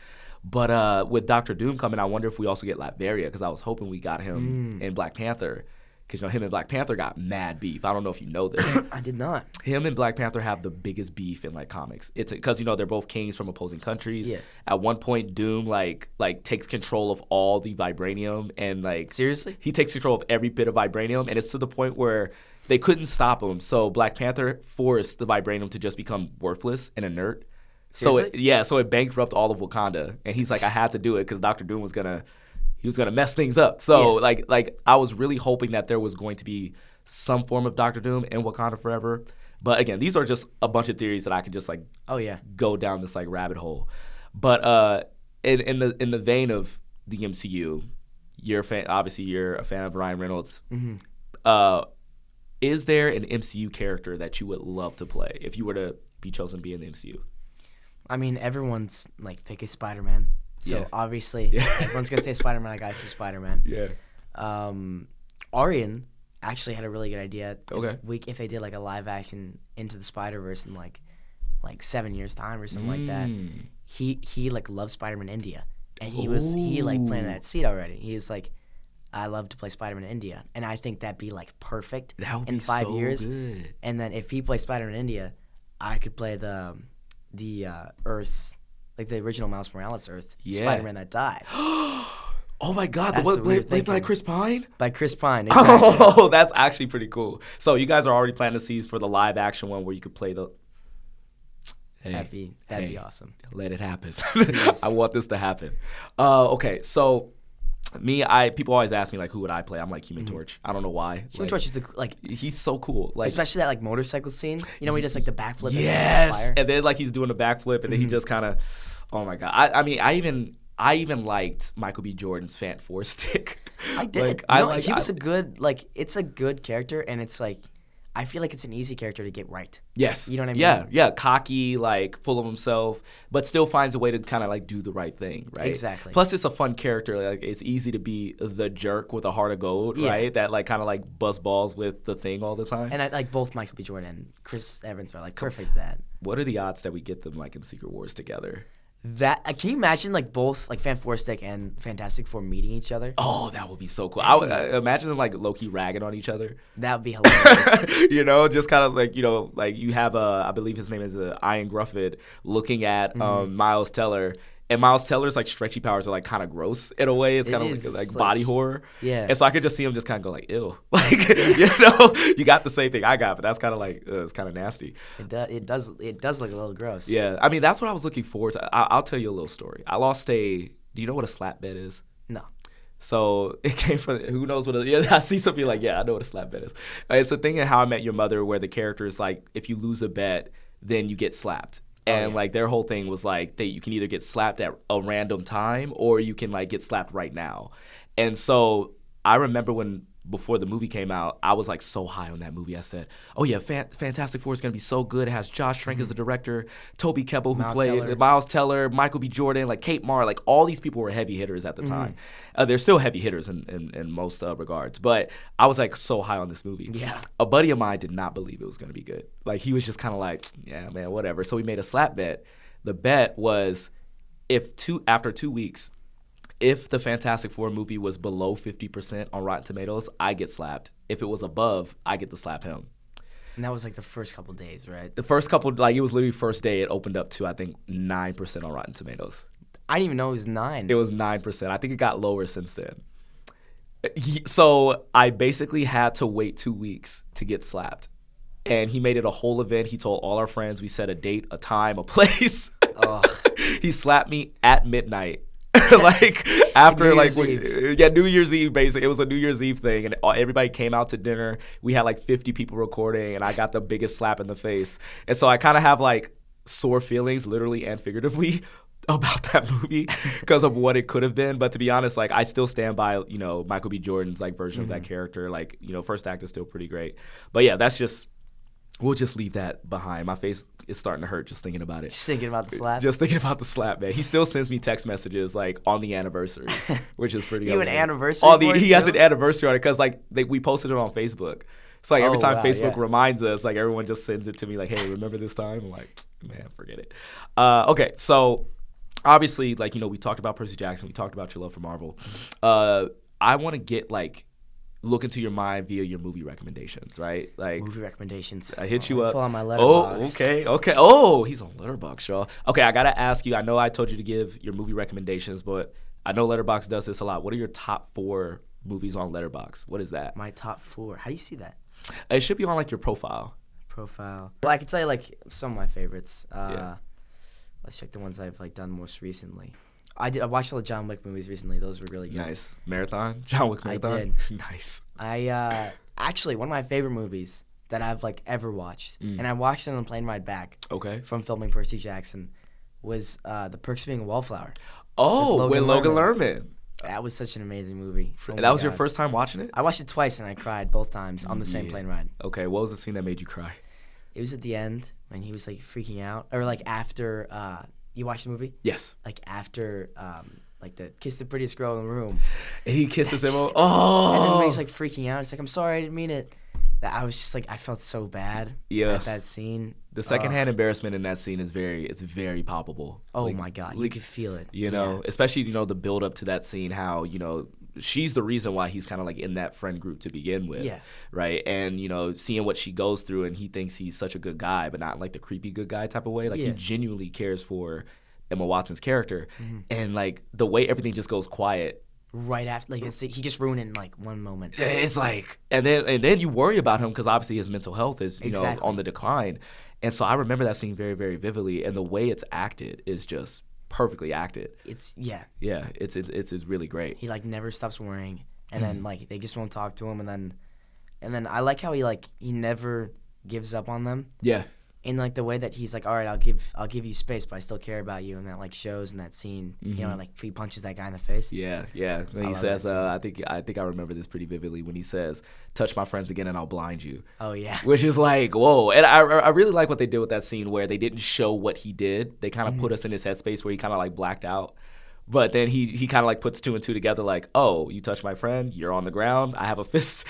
But with Dr. Doom coming, I wonder if we also get Latveria because I was hoping we got him in Black Panther because you know him and Black Panther got mad beef. I don't know if you know this. I did not. Him and Black Panther have the biggest beef in like comics. It's because you know they're both kings from opposing countries. Yeah. At one point, Doom like takes control of all the vibranium and like seriously he takes control of every bit of vibranium, and it's to the point where they couldn't stop him. So Black Panther forced the vibranium to just become worthless and inert. Seriously? So it bankrupted all of Wakanda, and he's like, I had to do it because Dr. Doom was gonna mess things up. So like I was really hoping that there was going to be some form of Dr. Doom in Wakanda Forever. But again, these are just a bunch of theories that I could just like go down this like rabbit hole. But in the vein of the MCU, obviously you're a fan of Ryan Reynolds. Mm-hmm. Is there an MCU character that you would love to play if you were to be chosen to be in the MCU? I mean, everyone's like pick a Spider-Man. So obviously, everyone's gonna say Spider-Man. I gotta say Spider-Man. Yeah. Arian actually had a really good idea. Okay. If they did like a live action Into the Spider-Verse in like 7 years time or something like that. He like loved Spider-Man India, and he like planted that seed already. He was like, I love to play Spider-Man in India, and I think that'd be like perfect in 5 years. Good. And then if he plays Spider-Man in India, I could play the Earth, like the original Miles Morales Earth, Spider-Man that died. Oh my God! That's The what we were one played by thinking. Chris Pine. By Chris Pine. Exactly. Oh, that's actually pretty cool. So you guys are already planting the seeds for the live action one where you could play the. Hey, that'd be awesome. Let it happen. Please. I want this to happen. Okay, so people always ask me like, who would I play? I'm like Human Torch. I don't know why. Human Torch is he's so cool. Like especially that like motorcycle scene. You know, when he does like the backflip. Yes, fire. and then like he's doing the backflip, and then he just kind of. Oh my God! I mean, I even liked Michael B. Jordan's Fant Four stick. I did. He was a good it's a good character, and it's like I feel like it's an easy character to get right. Yes. You know what I mean? Yeah. Cocky, like full of himself, but still finds a way to kind of like do the right thing, right? Exactly. Plus, it's a fun character. Like it's easy to be the jerk with a heart of gold, right? That like kind of like bust balls with the thing all the time. And I like both Michael B. Jordan and Chris Evans are like perfect at that. What are the odds that we get them like in Secret Wars together? That can you imagine like both like Fan Four Stick and Fantastic Four meeting each other? Oh, that would be so cool. I would imagine them like low-key ragging on each other. That would be hilarious. Just kind of like like you have I believe his name is Ian Grufford looking at Miles Teller. And Miles Teller's like stretchy powers are like kind of gross in a way. It's kind of like body horror. Yeah. And so I could just see him just kind of go like, ew. Like, you got the same thing I got, but that's kind of like, it's kind of nasty. It does look a little gross. Yeah. I mean, that's what I was looking forward to. I'll tell you a little story. Do you know what a slap bet is? No. So it came from, who knows what I see some people like, yeah, I know what a slap bet is. It's a thing in How I Met Your Mother where the character is like, if you lose a bet, then you get slapped. And like their whole thing was like you can either get slapped at a random time or you can like get slapped right now. And so I remember before the movie came out, I was like so high on that movie. I said, oh yeah, Fantastic Four is going to be so good. It has Josh Trank as the director, Toby Kebbell who played Miles Teller, Michael B. Jordan, like Kate Mara, like all these people were heavy hitters at the time. They're still heavy hitters in most regards. But I was like so high on this movie. Yeah. A buddy of mine did not believe it was going to be good. Like he was just kind of like, yeah, man, whatever. So we made a slap bet. The bet was after 2 weeks, if the Fantastic Four movie was below 50% on Rotten Tomatoes, I get slapped. If it was above, I get to slap him. And that was like the first couple days, right? The first couple, like it was literally first day, it opened up to I think 9% on Rotten Tomatoes. I didn't even know it was 9. It was 9%. I think it got lower since then. So I basically had to wait 2 weeks to get slapped. And he made it a whole event. He told all our friends. We set a date, a time, a place. Oh. He slapped me at midnight. Like after New Year's Eve basically. It was a New Year's Eve thing and everybody came out to dinner. We had like 50 people recording and I got the biggest slap in the face. And so I kind of have like sore feelings literally and figuratively about that movie because of what it could have been. But to be honest, like I still stand by, Michael B. Jordan's like version of that character. Like, first act is still pretty great. But yeah, we'll just leave that behind. My face is starting to hurt just thinking about it. Just thinking about the slap? Just thinking about the slap, man. He still sends me text messages like on the anniversary, which is pretty. You an anniversary? He has an anniversary on it because like we posted it on Facebook. So like every time Facebook reminds us, like everyone just sends it to me like, hey, remember this time? I'm like, man, forget it. Okay, so obviously, like we talked about Percy Jackson. We talked about your love for Marvel. I want to get look into your mind via your movie recommendations, right? Like movie recommendations. I hit you up. Pull on my Letterboxd. Oh, okay. Oh, he's on Letterboxd, y'all. Okay, I gotta ask you. I know I told you to give your movie recommendations, but I know Letterboxd does this a lot. What are your top 4 movies on Letterboxd? What is that? My top 4. How do you see that? It should be on like your profile. Well, I can tell you like some of my favorites. Let's check the ones I've like done most recently. I watched all the John Wick movies recently. Those were really good. Nice. Marathon? John Wick Marathon? I did. Nice. I actually, one of my favorite movies that I've like ever watched, and I watched it on the plane ride back from filming Percy Jackson, was The Perks of Being a Wallflower. Oh, with Logan Lerman. That was such an amazing movie. Oh that was your first time watching it? I watched it twice, and I cried both times on the same plane ride. Okay, what was the scene that made you cry? It was at the end when he was like freaking out, or like after... You watched the movie? Yes. Like after like the kiss the prettiest girl in the room. And he kisses him. And then when he's like freaking out, it's like, I'm sorry, I didn't mean it. That I was just like, I felt so bad at that scene. The secondhand embarrassment in that scene is very palpable. Oh my God, you could feel it. You know, especially, the build up to that scene, how, she's the reason why he's kind of like in that friend group to begin with. Yeah. Right. And, seeing what she goes through, and he thinks he's such a good guy, but not like the creepy good guy type of way. Like he genuinely cares for Emma Watson's character. And like the way everything just goes quiet. Right after, like he just ruined it in like one moment. It's like, and then you worry about him because obviously his mental health is on the decline, and so I remember that scene very, very vividly, and the way it's acted is just perfectly acted. It's really great. He like never stops worrying, and then like they just won't talk to him, and then I like how he never gives up on them. Yeah. In like the way that he's like, all right, I'll give you space, but I still care about you, and that like shows in that scene, like he punches that guy in the face. Yeah. When he says, I think I remember this pretty vividly when he says, "Touch my friends again, and I'll blind you." Oh yeah. Which is like, whoa, and I really like what they did with that scene where they didn't show what he did. They kind of put us in his headspace where he kind of like blacked out. But then he kind of like puts two and two together, like, oh, you touch my friend, you're on the ground, I have a fist.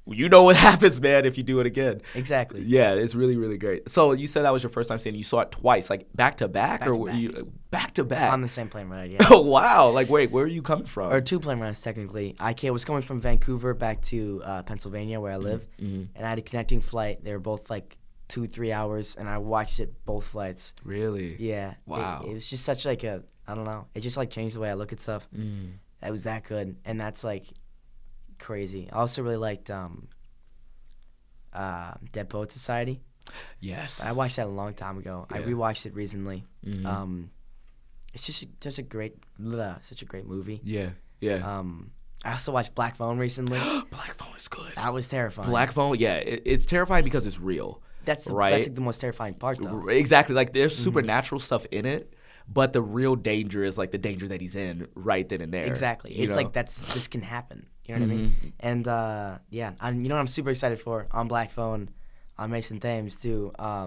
You know what happens, man, if you do it again. Exactly. Yeah, it's really, really great. So you said that was your first time seeing it. You saw it twice, like back to back, or were you back to back? On the same plane ride, yeah. Oh wow! Like, wait, where are you coming from? Or two plane rides technically. I was coming from Vancouver back to Pennsylvania, where I live, and I had a connecting flight. They were both like 2-3 hours, and I watched it both flights. Really? Yeah. Wow. It was just such like I don't know. It just like changed the way I look at stuff. It was that good, and that's like crazy. I also really liked Dead Poets Society. Yes. I watched that a long time ago. Yeah. I rewatched it recently. It's just such a great movie. Yeah. Yeah. I also watched Black Phone recently. Black Phone is good. That was terrifying. Black Phone, yeah. It's terrifying because it's real. That's like the most terrifying part, though. Exactly. Like there's supernatural stuff in it. But the real danger is like the danger that he's in right then and there. Exactly. It's like this can happen. You know what I mean? And you know what I'm super excited for on Black Phone, on Mason Thames too. How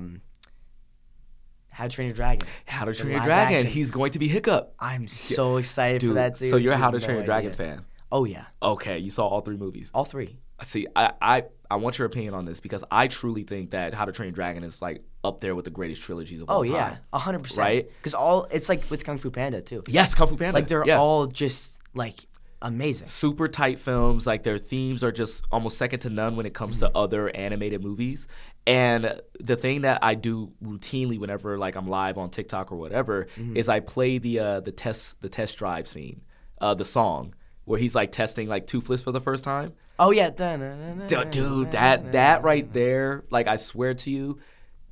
to Train Your Dragon. How to Train Your Dragon. Action. He's going to be Hiccup. I'm so excited for that too. So you're a How to Train Your Dragon fan? Oh yeah. Okay, you saw all 3 movies. All 3. See, I want your opinion on this because I truly think that How to Train Your Dragon is like up there with the greatest trilogies of all time. Oh yeah, 100%. Right? Because it's like with Kung Fu Panda too. Yes, Kung Fu Panda. Like they're all just like amazing. Super tight films. Like their themes are just almost second to none when it comes to other animated movies. And the thing that I do routinely whenever like I'm live on TikTok or whatever is I play the test drive scene, the song where he's like testing like Toothless for the first time. Oh yeah, dude, that right there, like I swear to you,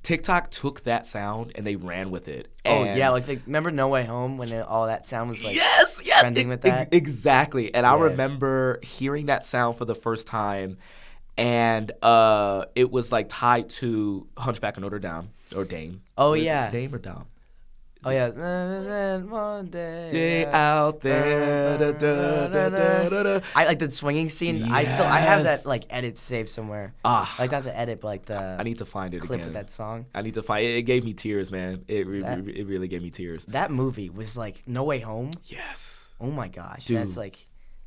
TikTok took that sound and they ran with it. And oh yeah, like remember No Way Home when all that sound was like trending with that? Exactly. And I remember hearing that sound for the first time, and it was like tied to Hunchback of Notre Dame or Dame. Oh yeah, Dame or Dame. Oh yeah, one day out there. I like the swinging scene. Yes. I have that like edit saved somewhere. Like not the edit, but like the I need to find it clip again. Of that song. I need to find it. It gave me tears, man. It really gave me tears. That movie was like No Way Home. Yes. Oh my gosh, dude.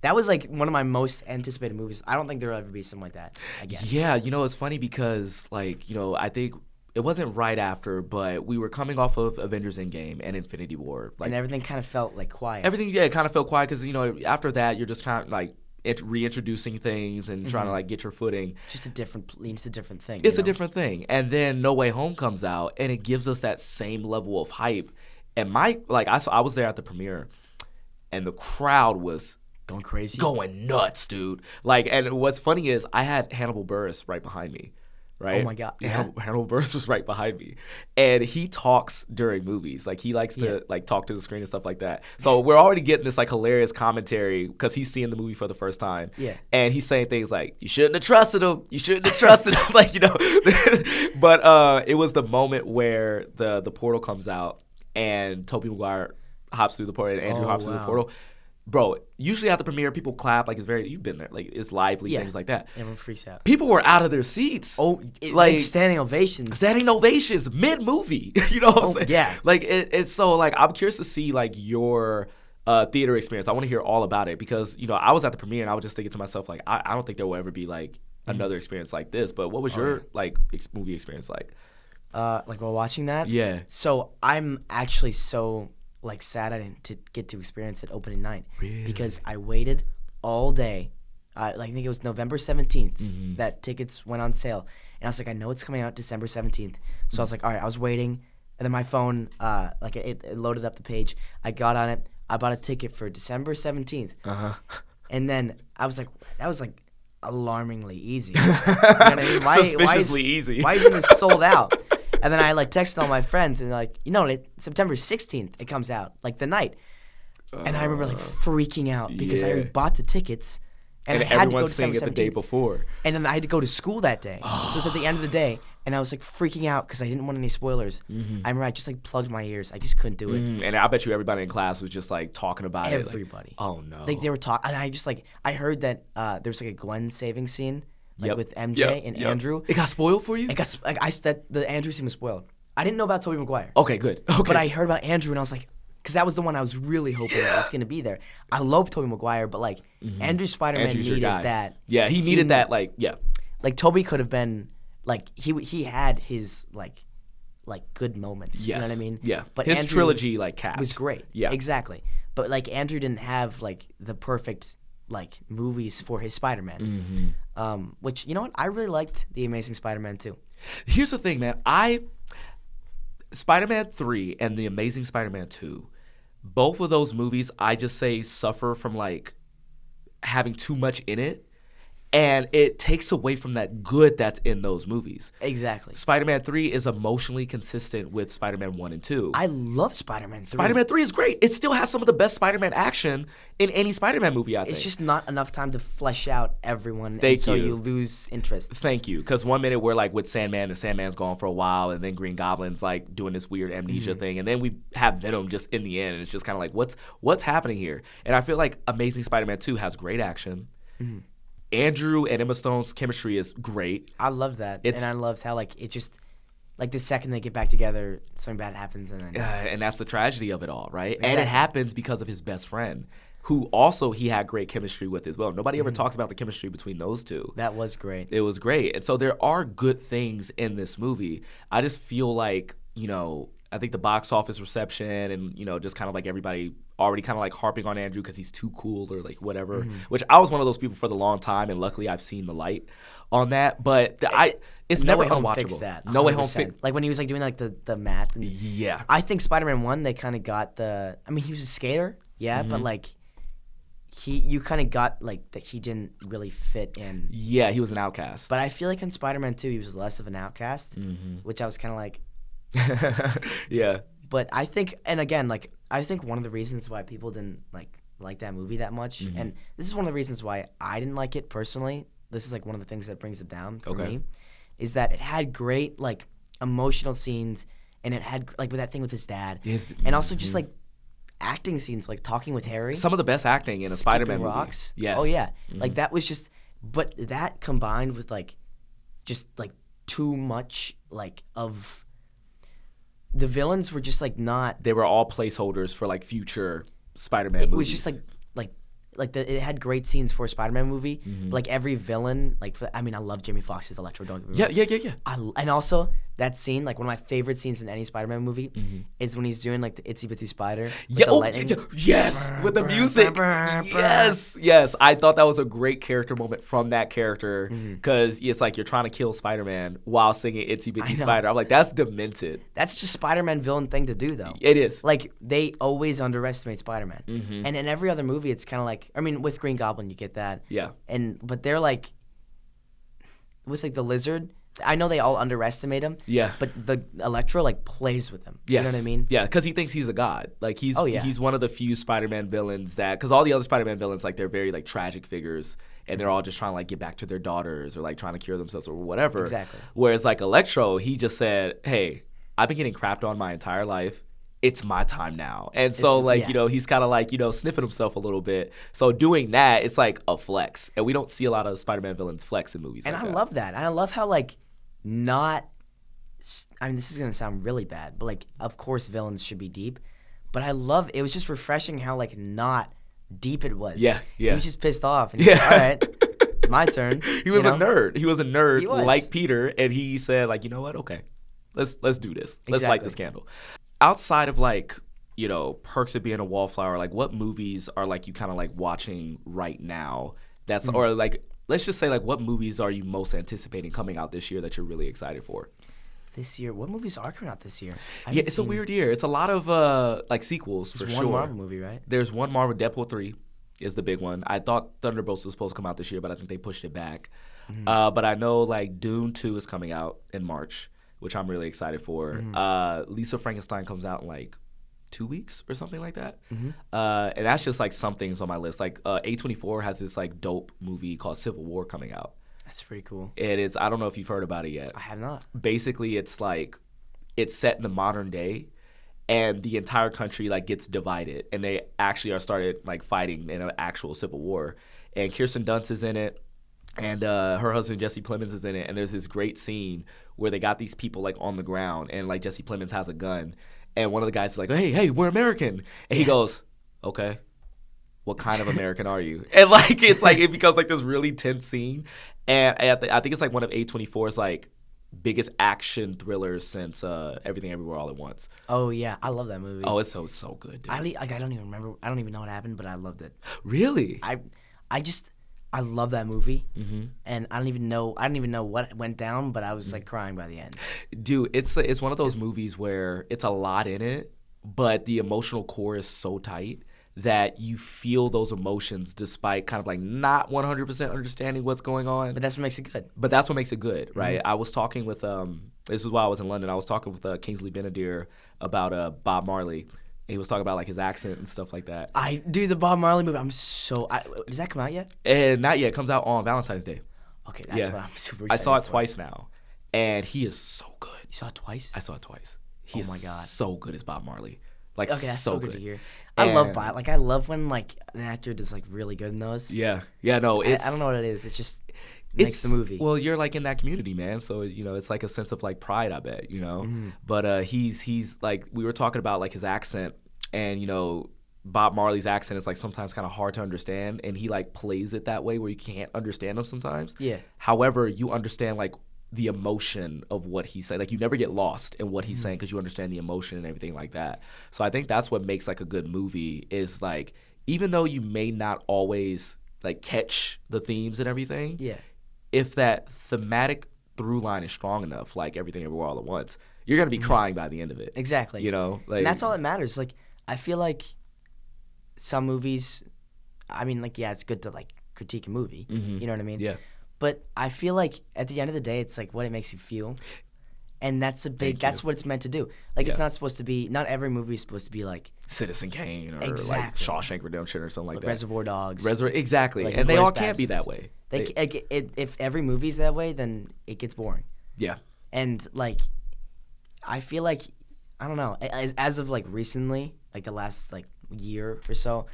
That was like one of my most anticipated movies. I don't think there'll ever be something like that again. Yeah, it's funny because like I think. It wasn't right after, but we were coming off of Avengers Endgame and Infinity War. Like, and everything kind of felt like quiet. It kind of felt quiet because, after that, you're just kind of like reintroducing things and trying to like get your footing. It's a different thing. It's a different thing. And then No Way Home comes out and it gives us that same level of hype. And I was there at the premiere and the crowd was going crazy. Going nuts, dude. Like, and what's funny is I had Hannibal Buress right behind me. Right? Oh my God! Yeah. Hannibal Buress was right behind me, and he talks during movies. Like he likes to like talk to the screen and stuff like that. So we're already getting this like hilarious commentary because he's seeing the movie for the first time. Yeah, and he's saying things like, "You shouldn't have trusted him. You shouldn't have trusted him." Like But it was the moment where the portal comes out and Tobey Maguire hops through the portal and Andrew hops through the portal. Bro, usually at the premiere, people clap. Like, you've been there. Like, it's lively, things like that. Everyone freaks out. People were out of their seats. Oh, like standing ovations. Standing ovations mid-movie. You know what I'm saying? Yeah. Like, it's so, like, I'm curious to see, like, your theater experience. I want to hear all about it because, I was at the premiere and I was just thinking to myself, like, I don't think there will ever be, like, another experience like this. But what was your, like, movie experience like? Like, while watching that? Yeah. So I'm actually so, like, sad I didn't get to experience it opening night. Really? Because I waited all day. I think it was November 17th that tickets went on sale. And I was like, I know it's coming out December 17th. So I was like, all right, I was waiting. And then my phone, it loaded up the page. I got on it. I bought a ticket for December 17th. Uh-huh. And then I was like, that was like alarmingly easy. You know what I mean? Suspiciously easy. Why isn't this sold out? And then I like texted all my friends and like, September 16th it comes out, like the night. And I remember like freaking out because I already bought the tickets. And I had to go seeing it the day before. And then I had to go to school that day. So it was at the end of the day. And I was like freaking out because I didn't want any spoilers. I remember I just like plugged my ears. I just couldn't do it. And I bet you everybody in class was just like talking about it. Everybody. Like, oh no. Like they were talking. And I just like, I heard that there was like a Gwen saving scene with MJ and Andrew. It got spoiled for you? It got, like, the Andrew scene was spoiled. I didn't know about Tobey Maguire. Okay, good. Okay. But I heard about Andrew and I was like, because that was the one I was really hoping that was going to be there. I love Tobey Maguire, but like Andrew Spider-Man needed that. Yeah, he needed that. Like, yeah. Like Tobey could have been like he had his like good moments. Yes. You know what I mean? Yeah. But his Andrew trilogy like cast was great. Yeah. Exactly. But like Andrew didn't have like the perfect like movies for his Spider-Man. Which, you know what? I really liked The Amazing Spider-Man 2. Here's the thing, man. Spider-Man 3 and The Amazing Spider-Man 2, both of those movies, I just say suffer from like having too much in it. And it takes away from that good that's in those movies. Exactly. Spider-Man 3 is emotionally consistent with Spider-Man 1 and 2. I love Spider-Man 3. Spider-Man 3 is great. It still has some of the best Spider-Man action in any Spider-Man movie, I think. It's just not enough time to flesh out everyone. Thank so you. you lose interest. Thank you. Because one minute we're like with Sandman, and Sandman's gone for a while, and then Green Goblin's like doing this weird amnesia thing, and then we have Venom just in the end, and it's just kind of like, what's happening here? And I feel like Amazing Spider-Man 2 has great action. Andrew and Emma Stone's chemistry is great. I love that. And I loved how like it just like the second they get back together, something bad happens, and then and that's the tragedy of it all, right? Exactly. And it happens because of his best friend, who also he had great chemistry with as well. Nobody ever talks about the chemistry between those two. That was great. It was great. And so there are good things in this movie. I just feel like, I think the box office reception and, just kind of like everybody already kind of like harping on Andrew because he's too cool or like whatever, which I was one of those people for the long time, and luckily I've seen the light on that. But it's No never Way Home unwatchable. fixed that. No Way Home 100%. fixed. Like when he was like doing like the math. And Yeah. I think Spider-Man 1, they kind of got he was a skater, but like you kind of got like that he didn't really fit in. Yeah, he was an outcast. But I feel like in Spider-Man 2, he was less of an outcast, which I was kind of like. Yeah. But I think, and again, like I think one of the reasons why people didn't like that movie that much, and this is one of the reasons why I didn't like it personally. This is like one of the things that brings it down for me, is that it had great like emotional scenes, and it had like with that thing with his dad, and also just like acting scenes, like talking with Harry. Some of the best acting in a Spider-Man movie. Rocks. Yes. Oh yeah, like that was just, but that combined with like, just like too much like of. The villains were just like not. They were all placeholders for like future Spider-Man movies. It was just it had great scenes for a Spider-Man movie. But like every villain, I love Jamie Foxx's Electro. Don't get me wrong. Yeah. And also that scene, like one of my favorite scenes in any Spider-Man movie, is when he's doing like the Itsy Bitsy Spider. Yes, with the music. Yes. I thought that was a great character moment from that character, because it's like you're trying to kill Spider-Man while singing Itsy Bitsy Spider. I'm like, that's demented. That's just Spider-Man villain thing to do, though. It is. Like they always underestimate Spider-Man, and in every other movie, it's kind of like, with Green Goblin, you get that. Yeah. But they're like, with like the Lizard. I know they all underestimate him. Yeah. But the Electro like plays with him. Yes. You know what I mean? Yeah, because he thinks he's a god. Like he's one of the few Spider-Man villains that, because all the other Spider-Man villains, like they're very like tragic figures, and they're all just trying to like get back to their daughters or like trying to cure themselves or whatever. Exactly. Whereas like Electro, he just said, "Hey, I've been getting crapped on my entire life. It's my time now." And so he's kind of like, sniffing himself a little bit. So doing that, it's like a flex. And we don't see a lot of Spider-Man villains flex in movies. And like I love that. And I love how this is going to sound really bad, but like, of course villains should be deep. But it was just refreshing how like not deep it was. Yeah. He was just pissed off. And he's like, all right, my turn. He was a nerd. He was a nerd He was. like Peter, and he said like, you know what? Okay, let's do this. Let's light Exactly. this candle. Outside of like, you know, perks of being a wallflower, like what movies are like you kind of like watching right now? That's or like let's just say like what movies are you most anticipating coming out this year that you're really excited for? This year, what movies are coming out this year? Yeah, it's a weird year. It's a lot of like sequels for There's sure. one Marvel movie, right? There's one Marvel. Deadpool 3 is the big one. I thought Thunderbolts was supposed to come out this year, but I think they pushed it back. But I know like Dune 2 is coming out in March, which I'm really excited for. Lisa Frankenstein comes out in like 2 weeks or something like that. And that's just like some things on my list. Like A24 has this like dope movie called Civil War coming out. That's pretty cool. It is. I don't know if you've heard about it yet. I have not. Basically, it's like it's set in the modern day, and the entire country like gets divided, and they actually are started like fighting in an actual civil war. And Kirsten Dunst is in it, and her husband Jesse Plemons is in it. And there's this great scene where they got these people like on the ground, and like Jesse Plemons has a gun, and one of the guys is like, "Hey, we're American," and he goes, "Okay. What kind of American are you?" And like it's like it becomes like this really tense scene, and I think it's like one of A24's like biggest action thrillers since Everything Everywhere All at Once. Oh yeah, I love that movie. Oh, it's so good, dude. I don't even remember. I don't even know what happened, but I loved it. Really? I love that movie, and I don't even know what went down, but I was like crying by the end. Dude, it's one of those movies where it's a lot in it, but the emotional core is so tight that you feel those emotions despite kind of like not 100% understanding what's going on. But that's what makes it good. But that's what makes it good, right? I was talking with this is while I was in London. I was talking with Kingsley Benadir about Bob Marley. He was talking about like his accent and stuff like that. I do the Bob Marley movie. Does that come out yet? And not yet. It comes out on Valentine's Day. Okay, that's what I'm super excited I saw it for. twice now, and he is so good. You saw it twice? I saw it twice. He is my God. so good as Bob Marley. Like Okay, that's so good to hear. And I love Bob. Like I love when like an actor does like really good in those. Yeah, no, I don't know what it is. It's just makes the movie. Well, you're like in that community, man. So you know, it's like a sense of like pride, I bet. You know, but he's like we were talking about like his accent, and you know, Bob Marley's accent is like sometimes kind of hard to understand, and he like plays it that way where you can't understand him sometimes. Yeah. However, you understand like the emotion of what he's saying. Like you never get lost in what he's saying because you understand the emotion and everything like that. So I think that's what makes like a good movie is like even though you may not always like catch the themes and everything. Yeah. If that thematic through line is strong enough, like Everything Everywhere All at Once, you're gonna be crying by the end of it. Exactly. You know, like And that's all that matters. Like I feel like some movies, I mean, like yeah, it's good to like critique a movie. You know what I mean? Yeah. But I feel like at the end of the day, it's like what it makes you feel, and that's what it's meant to do. Like it's not supposed to be. Not every movie is supposed to be like Citizen Kane or like Exactly. Shawshank Redemption or something like that. Reservoir Dogs. Exactly, Like and they all Inglourious can't be that Basterds. way. If every movie's that way, then it gets boring. Yeah. And like, I feel like I don't know. As of like recently, like the last like year or so,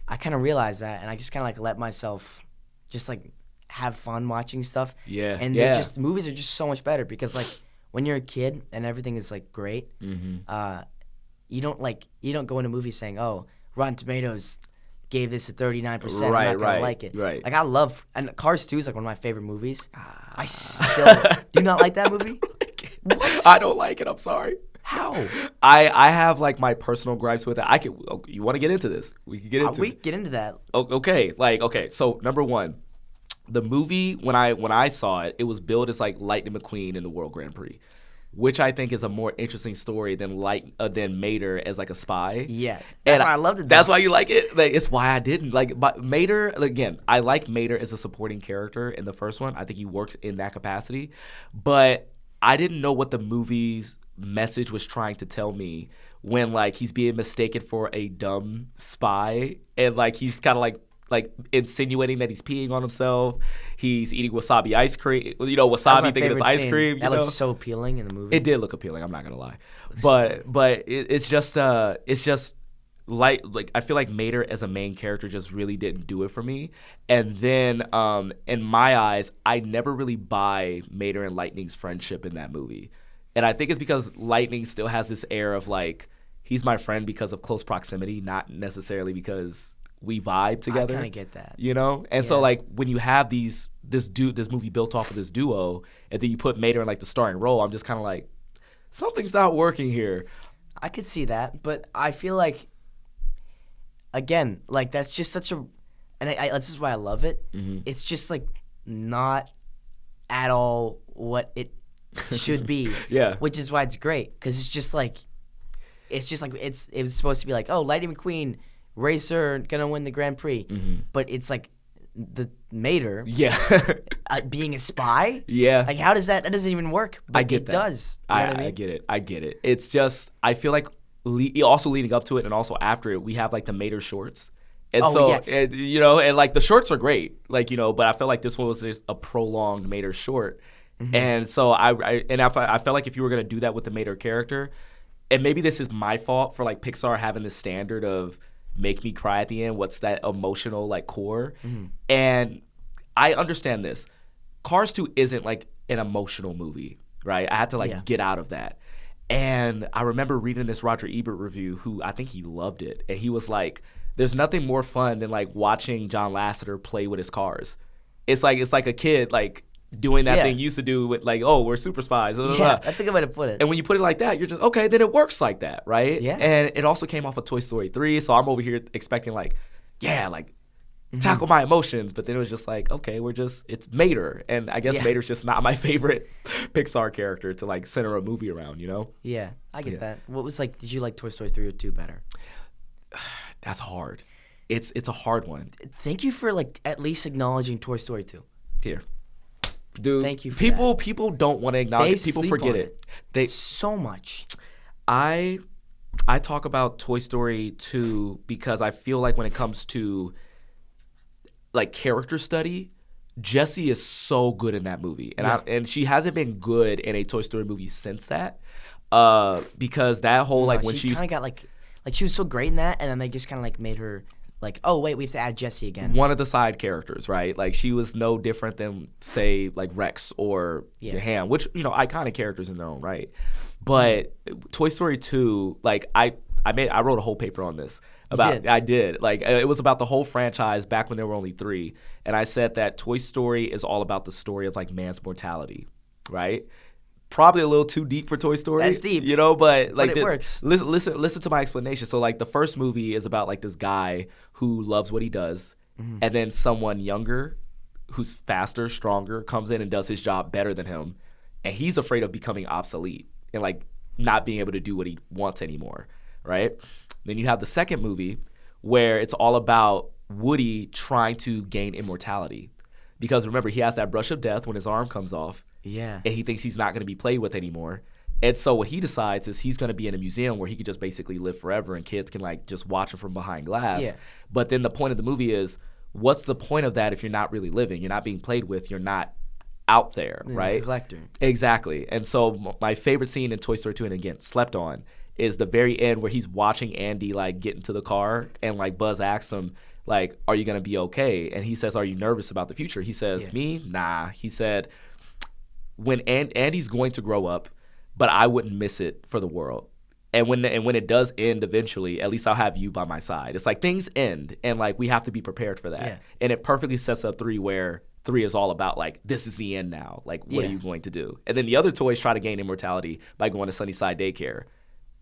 I kind of realized that, and I just kind of like let myself just like have fun watching stuff. Yeah. And they're just movies are just so much better because like when you're a kid and everything is like great, you don't go into movies saying, "Oh, Rotten Tomatoes gave this a 39%. I'm not gonna like it." Right. Like I love and Cars 2 is like one of my favorite movies. I still do you not like that movie? What? I don't like it. I'm sorry. How? I have like my personal gripes with it. You want to get into this? We can get into We it. get into that. Okay. So number one, the movie when I saw it, it was billed as like Lightning McQueen in the World Grand Prix, which I think is a more interesting story than Mater as like a spy. Yeah, that's why I loved it. That's why you like it. Like, it's why I didn't like. But Mater again, I like Mater as a supporting character in the first one. I think he works in that capacity, but I didn't know what the movie's message was trying to tell me when like he's being mistaken for a dumb spy and like he's kind of like insinuating that he's peeing on himself. He's eating wasabi ice cream. You know, wasabi thinking it's ice cream. That looks so appealing in the movie. It did look appealing. I'm not gonna lie, but it's just like I feel like Mater as a main character just really didn't do it for me. And then in my eyes, I never really buy Mater and Lightning's friendship in that movie. And I think it's because Lightning still has this air of like he's my friend because of close proximity, not necessarily because we vibe together. I kind of get that. You know? And so, like, when you have this movie built off of this duo, and then you put Mater in, like, the starring role, I'm just kind of like, something's not working here. I could see that, but I feel like, again, like, that's just such a, and this is why I love it. Mm-hmm. It's just, like, not at all what it should be. Yeah. Which is why it's great, because it was supposed to be like, oh, Lightning McQueen, racer, gonna win the Grand Prix. Mm-hmm. But it's like the Mater being a spy. Yeah. Like, how does that doesn't even work. But I get that. It does. You know what I mean? I get it. It's just, I feel like also leading up to it and also after it, we have like the Mater shorts. And and like the shorts are great. Like, but I felt like this one was just a prolonged Mater short. Mm-hmm. And so I felt like if you were gonna do that with the Mater character, and maybe this is my fault for like Pixar having this standard of make me cry at the end. What's that emotional like core? Mm-hmm. And I understand this. Cars 2 isn't like an emotional movie, right? I had to like get out of that. And I remember reading this Roger Ebert review, who I think he loved it, and he was like, "There's nothing more fun than like watching John Lasseter play with his cars. It's like a kid like." Doing that thing you used to do with like, oh, we're super spies. Blah, blah, blah. That's a good way to put it. And when you put it like that, you're just, okay, then it works like that, right? Yeah. And it also came off of Toy Story 3, so I'm over here expecting like, tackle my emotions. But then it was just like, okay, it's Mater. And I guess Mater's just not my favorite Pixar character to like center a movie around, Yeah, I get that. What was like, did you like Toy Story 3 or 2 better? That's hard. It's a hard one. Thank you for like at least acknowledging Toy Story 2. Here. Dude, thank you for people don't want to acknowledge it. People forget it. They so much. I talk about Toy Story 2 because I feel like when it comes to like character study, Jessie is so good in that movie, and she hasn't been good in a Toy Story movie since that. Because that whole when she kind of got like she was so great in that, and then they just kind of like made her. Like, oh, wait, we have to add Jessie again. One of the side characters, right? Like, she was no different than, say, like Rex or Ham, which, iconic characters in their own right. But Toy Story 2, like, I wrote a whole paper on this. I did. Like, it was about the whole franchise back when there were only 3. And I said that Toy Story is all about the story of, like, man's mortality, right? Probably a little too deep for Toy Story. That's deep. But like it works. Listen to my explanation. So like the first movie is about like this guy who loves what he does, and then someone younger who's faster, stronger, comes in and does his job better than him, and he's afraid of becoming obsolete and like not being able to do what he wants anymore, right? Then you have the second movie where it's all about Woody trying to gain immortality. Because remember, he has that brush of death when his arm comes off. Yeah. And he thinks he's not going to be played with anymore. And so what he decides is he's going to be in a museum where he could just basically live forever and kids can like just watch him from behind glass. Yeah. But then the point of the movie is, what's the point of that if you're not really living? You're not being played with. You're not out there, right? Like a collector. Exactly. And so my favorite scene in Toy Story 2, and again, slept on, is the very end where he's watching Andy like get into the car and like Buzz asks him, like, are you going to be okay? And he says, are you nervous about the future? He says, me? Nah. He said, when Andy's going to grow up, but I wouldn't miss it for the world. And when it does end eventually, at least I'll have you by my side. It's like things end, and like we have to be prepared for that. Yeah. And it perfectly sets up 3 where 3 is all about like, this is the end now. Like, what are you going to do? And then the other toys try to gain immortality by going to Sunnyside Daycare.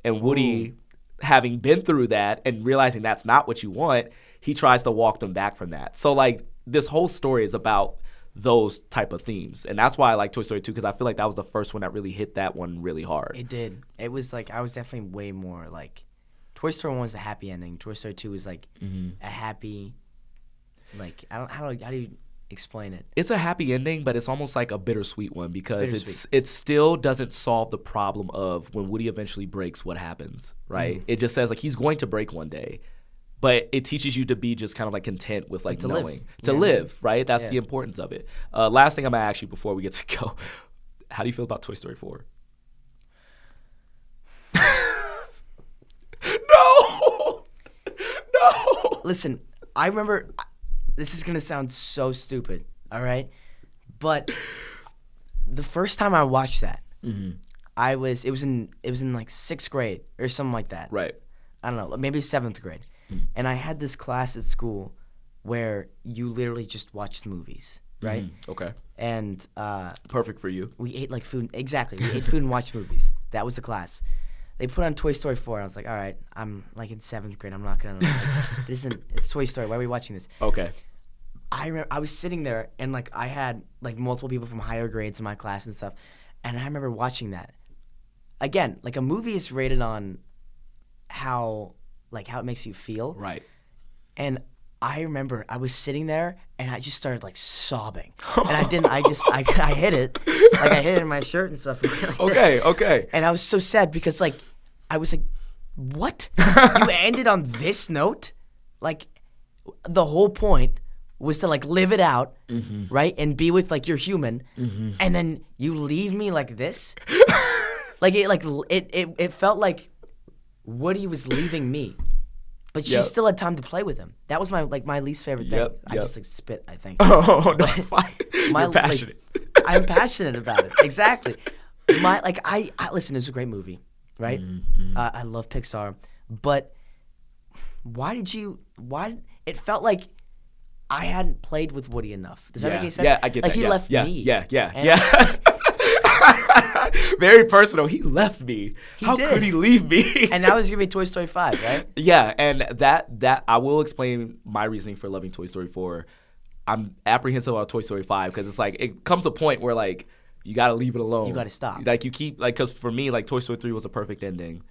And Woody, having been through that and realizing that's not what you want, he tries to walk them back from that. So like this whole story is about those type of themes. And that's why I like Toy Story 2, because I feel like that was the first one that really hit that one really hard. It did. It was like, I was definitely way more like, Toy Story 1 was a happy ending. Toy Story 2 was like a happy, like, how do you explain it? It's a happy ending, but it's almost like a bittersweet one, because it still doesn't solve the problem of when Woody eventually breaks, what happens, right? It just says like he's going to break one day. But it teaches you to be just kind of like content with like knowing. To live, right? That's the importance of it. Last thing I'm going to ask you before we get to go. How do you feel about Toy Story 4? No! Listen, I remember, this is going to sound so stupid, all right? But the first time I watched that, It was in like 6th grade or something like that. Right. I don't know, maybe 7th grade. And I had this class at school where you literally just watched movies, right? Okay. And perfect for you. we ate like food. Exactly. We ate food and watched movies. That was the class. They put on Toy Story 4. I was like, all right, I'm like in 7th grade. I'm not going to, it's Toy Story. Why are we watching this? Okay. I remember I was sitting there and like I had like multiple people from higher grades in my class and stuff. And I remember watching that. Again, like a movie is rated on how it makes you feel. Right. And I remember I was sitting there and I just started like sobbing. And I hit it. Like I hit it in my shirt and stuff. Like Okay. And I was so sad because like I was like, what? You ended on this note? Like the whole point was to like live it out, right? And be with like your human. And then you leave me like this? It felt like Woody was leaving me. But she still had time to play with him. That was my least favorite thing. I just like spit, I think. Oh, no, that's fine. You're passionate. I'm passionate about it. Exactly. I listen, it was a great movie, right? I love Pixar. But it felt like I hadn't played with Woody enough. Does that make any sense? Yeah, I get that. Like he left me. Yeah. Very personal. He left me. How could he leave me? And now there's gonna be Toy Story 5, right? Yeah, and that I will explain my reasoning for loving Toy Story 4. I'm apprehensive about Toy Story 5 because it's like it comes a point where like you gotta leave it alone. You gotta stop. Like you keep like because for me like Toy Story 3 was a perfect ending.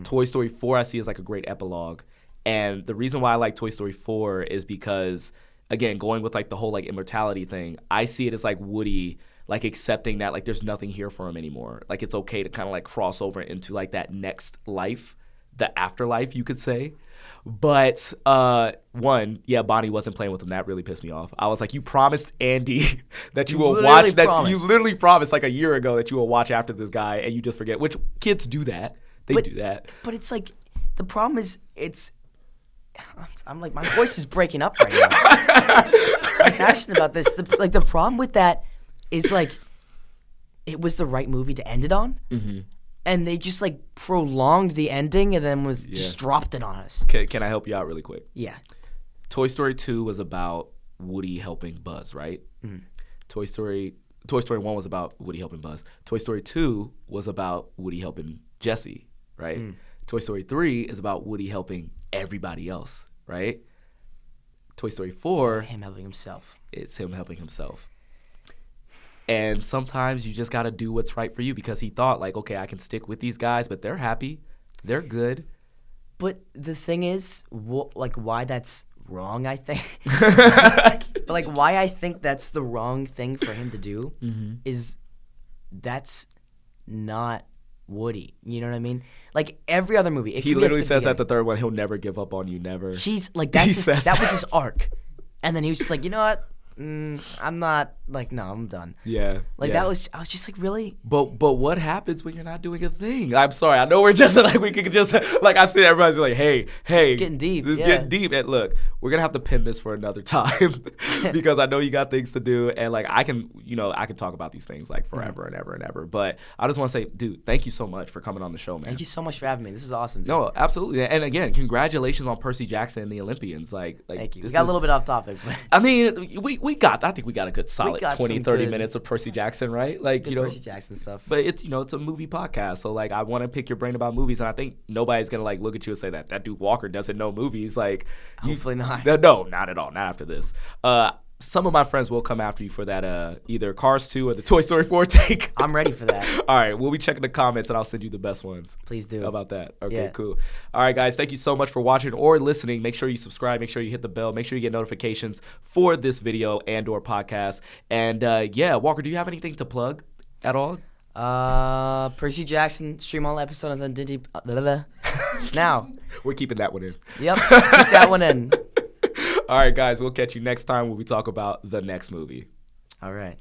Toy Story 4 I see as like a great epilogue, and the reason why I like Toy Story 4 is because again going with like the whole like immortality thing, I see it as like Woody like accepting that like there's nothing here for him anymore. Like it's okay to kind of like cross over into like that next life, the afterlife you could say. But Bonnie wasn't playing with him. That really pissed me off. I was like, you promised Andy that you will watch that. You literally promised like a year ago that you will watch after this guy, and you just forget. Which kids do that. They do that. But it's like the problem is I'm like my voice is breaking up right now. I'm passionate about this. The problem with that is like it was the right movie to end it on. And they just like prolonged the ending and then just dropped it on us. Can I help you out really quick? Yeah. Toy Story 2 was about Woody helping Buzz, right? Toy Story 1 was about Woody helping Buzz. Toy Story 2 was about Woody helping Jessie, right? Toy Story 3 is about Woody helping everybody else, right? Toy Story 4, him helping himself. It's him helping himself. And sometimes you just got to do what's right for you because he thought like, okay, I can stick with these guys, but they're happy. They're good. But the thing is, like why that's wrong, I think. But like why I think that's the wrong thing for him to do is that's not Woody. You know what I mean? Like every other movie. He literally says at the third one, he'll never give up on you, never. He's like, that was his arc. And then he was just like, you know what? I'm not like no, I'm done. Yeah. Like that was I was just like really. But what happens when you're not doing a thing? I'm sorry. I know we're just like we could just like I've seen everybody's like, hey, it's getting deep. This is getting deep. And look, we're gonna have to pin this for another time because I know you got things to do and like I can talk about these things like forever and ever and ever. But I just want to say, dude, thank you so much for coming on the show, man. Thank you so much for having me. This is awesome, dude. No, absolutely. And again, congratulations on Percy Jackson and the Olympians. Like thank you. We got a little bit off topic, but I mean, I think we got a good solid 20-30 minutes of Percy Jackson, right? Like, Percy Jackson stuff. But it's it's a movie podcast, so like I want to pick your brain about movies, and I think nobody's gonna like look at you and say that dude Walker doesn't know movies. Like, hopefully not. No, not at all. Not after this. Some of my friends will come after you for that either Cars 2 or the Toy Story 4 take. I'm ready for that. All right, we'll be checking the comments and I'll send you the best ones. Please do. How about that? Okay, cool. All right, guys, thank you so much for watching or listening. Make sure you subscribe. Make sure you hit the bell. Make sure you get notifications for this video and or podcast. And Walker, do you have anything to plug at all? Percy Jackson, stream all episodes on Disney. Now. We're keeping that one in. Yep, keep that one in. All right, guys, we'll catch you next time when we talk about the next movie. All right.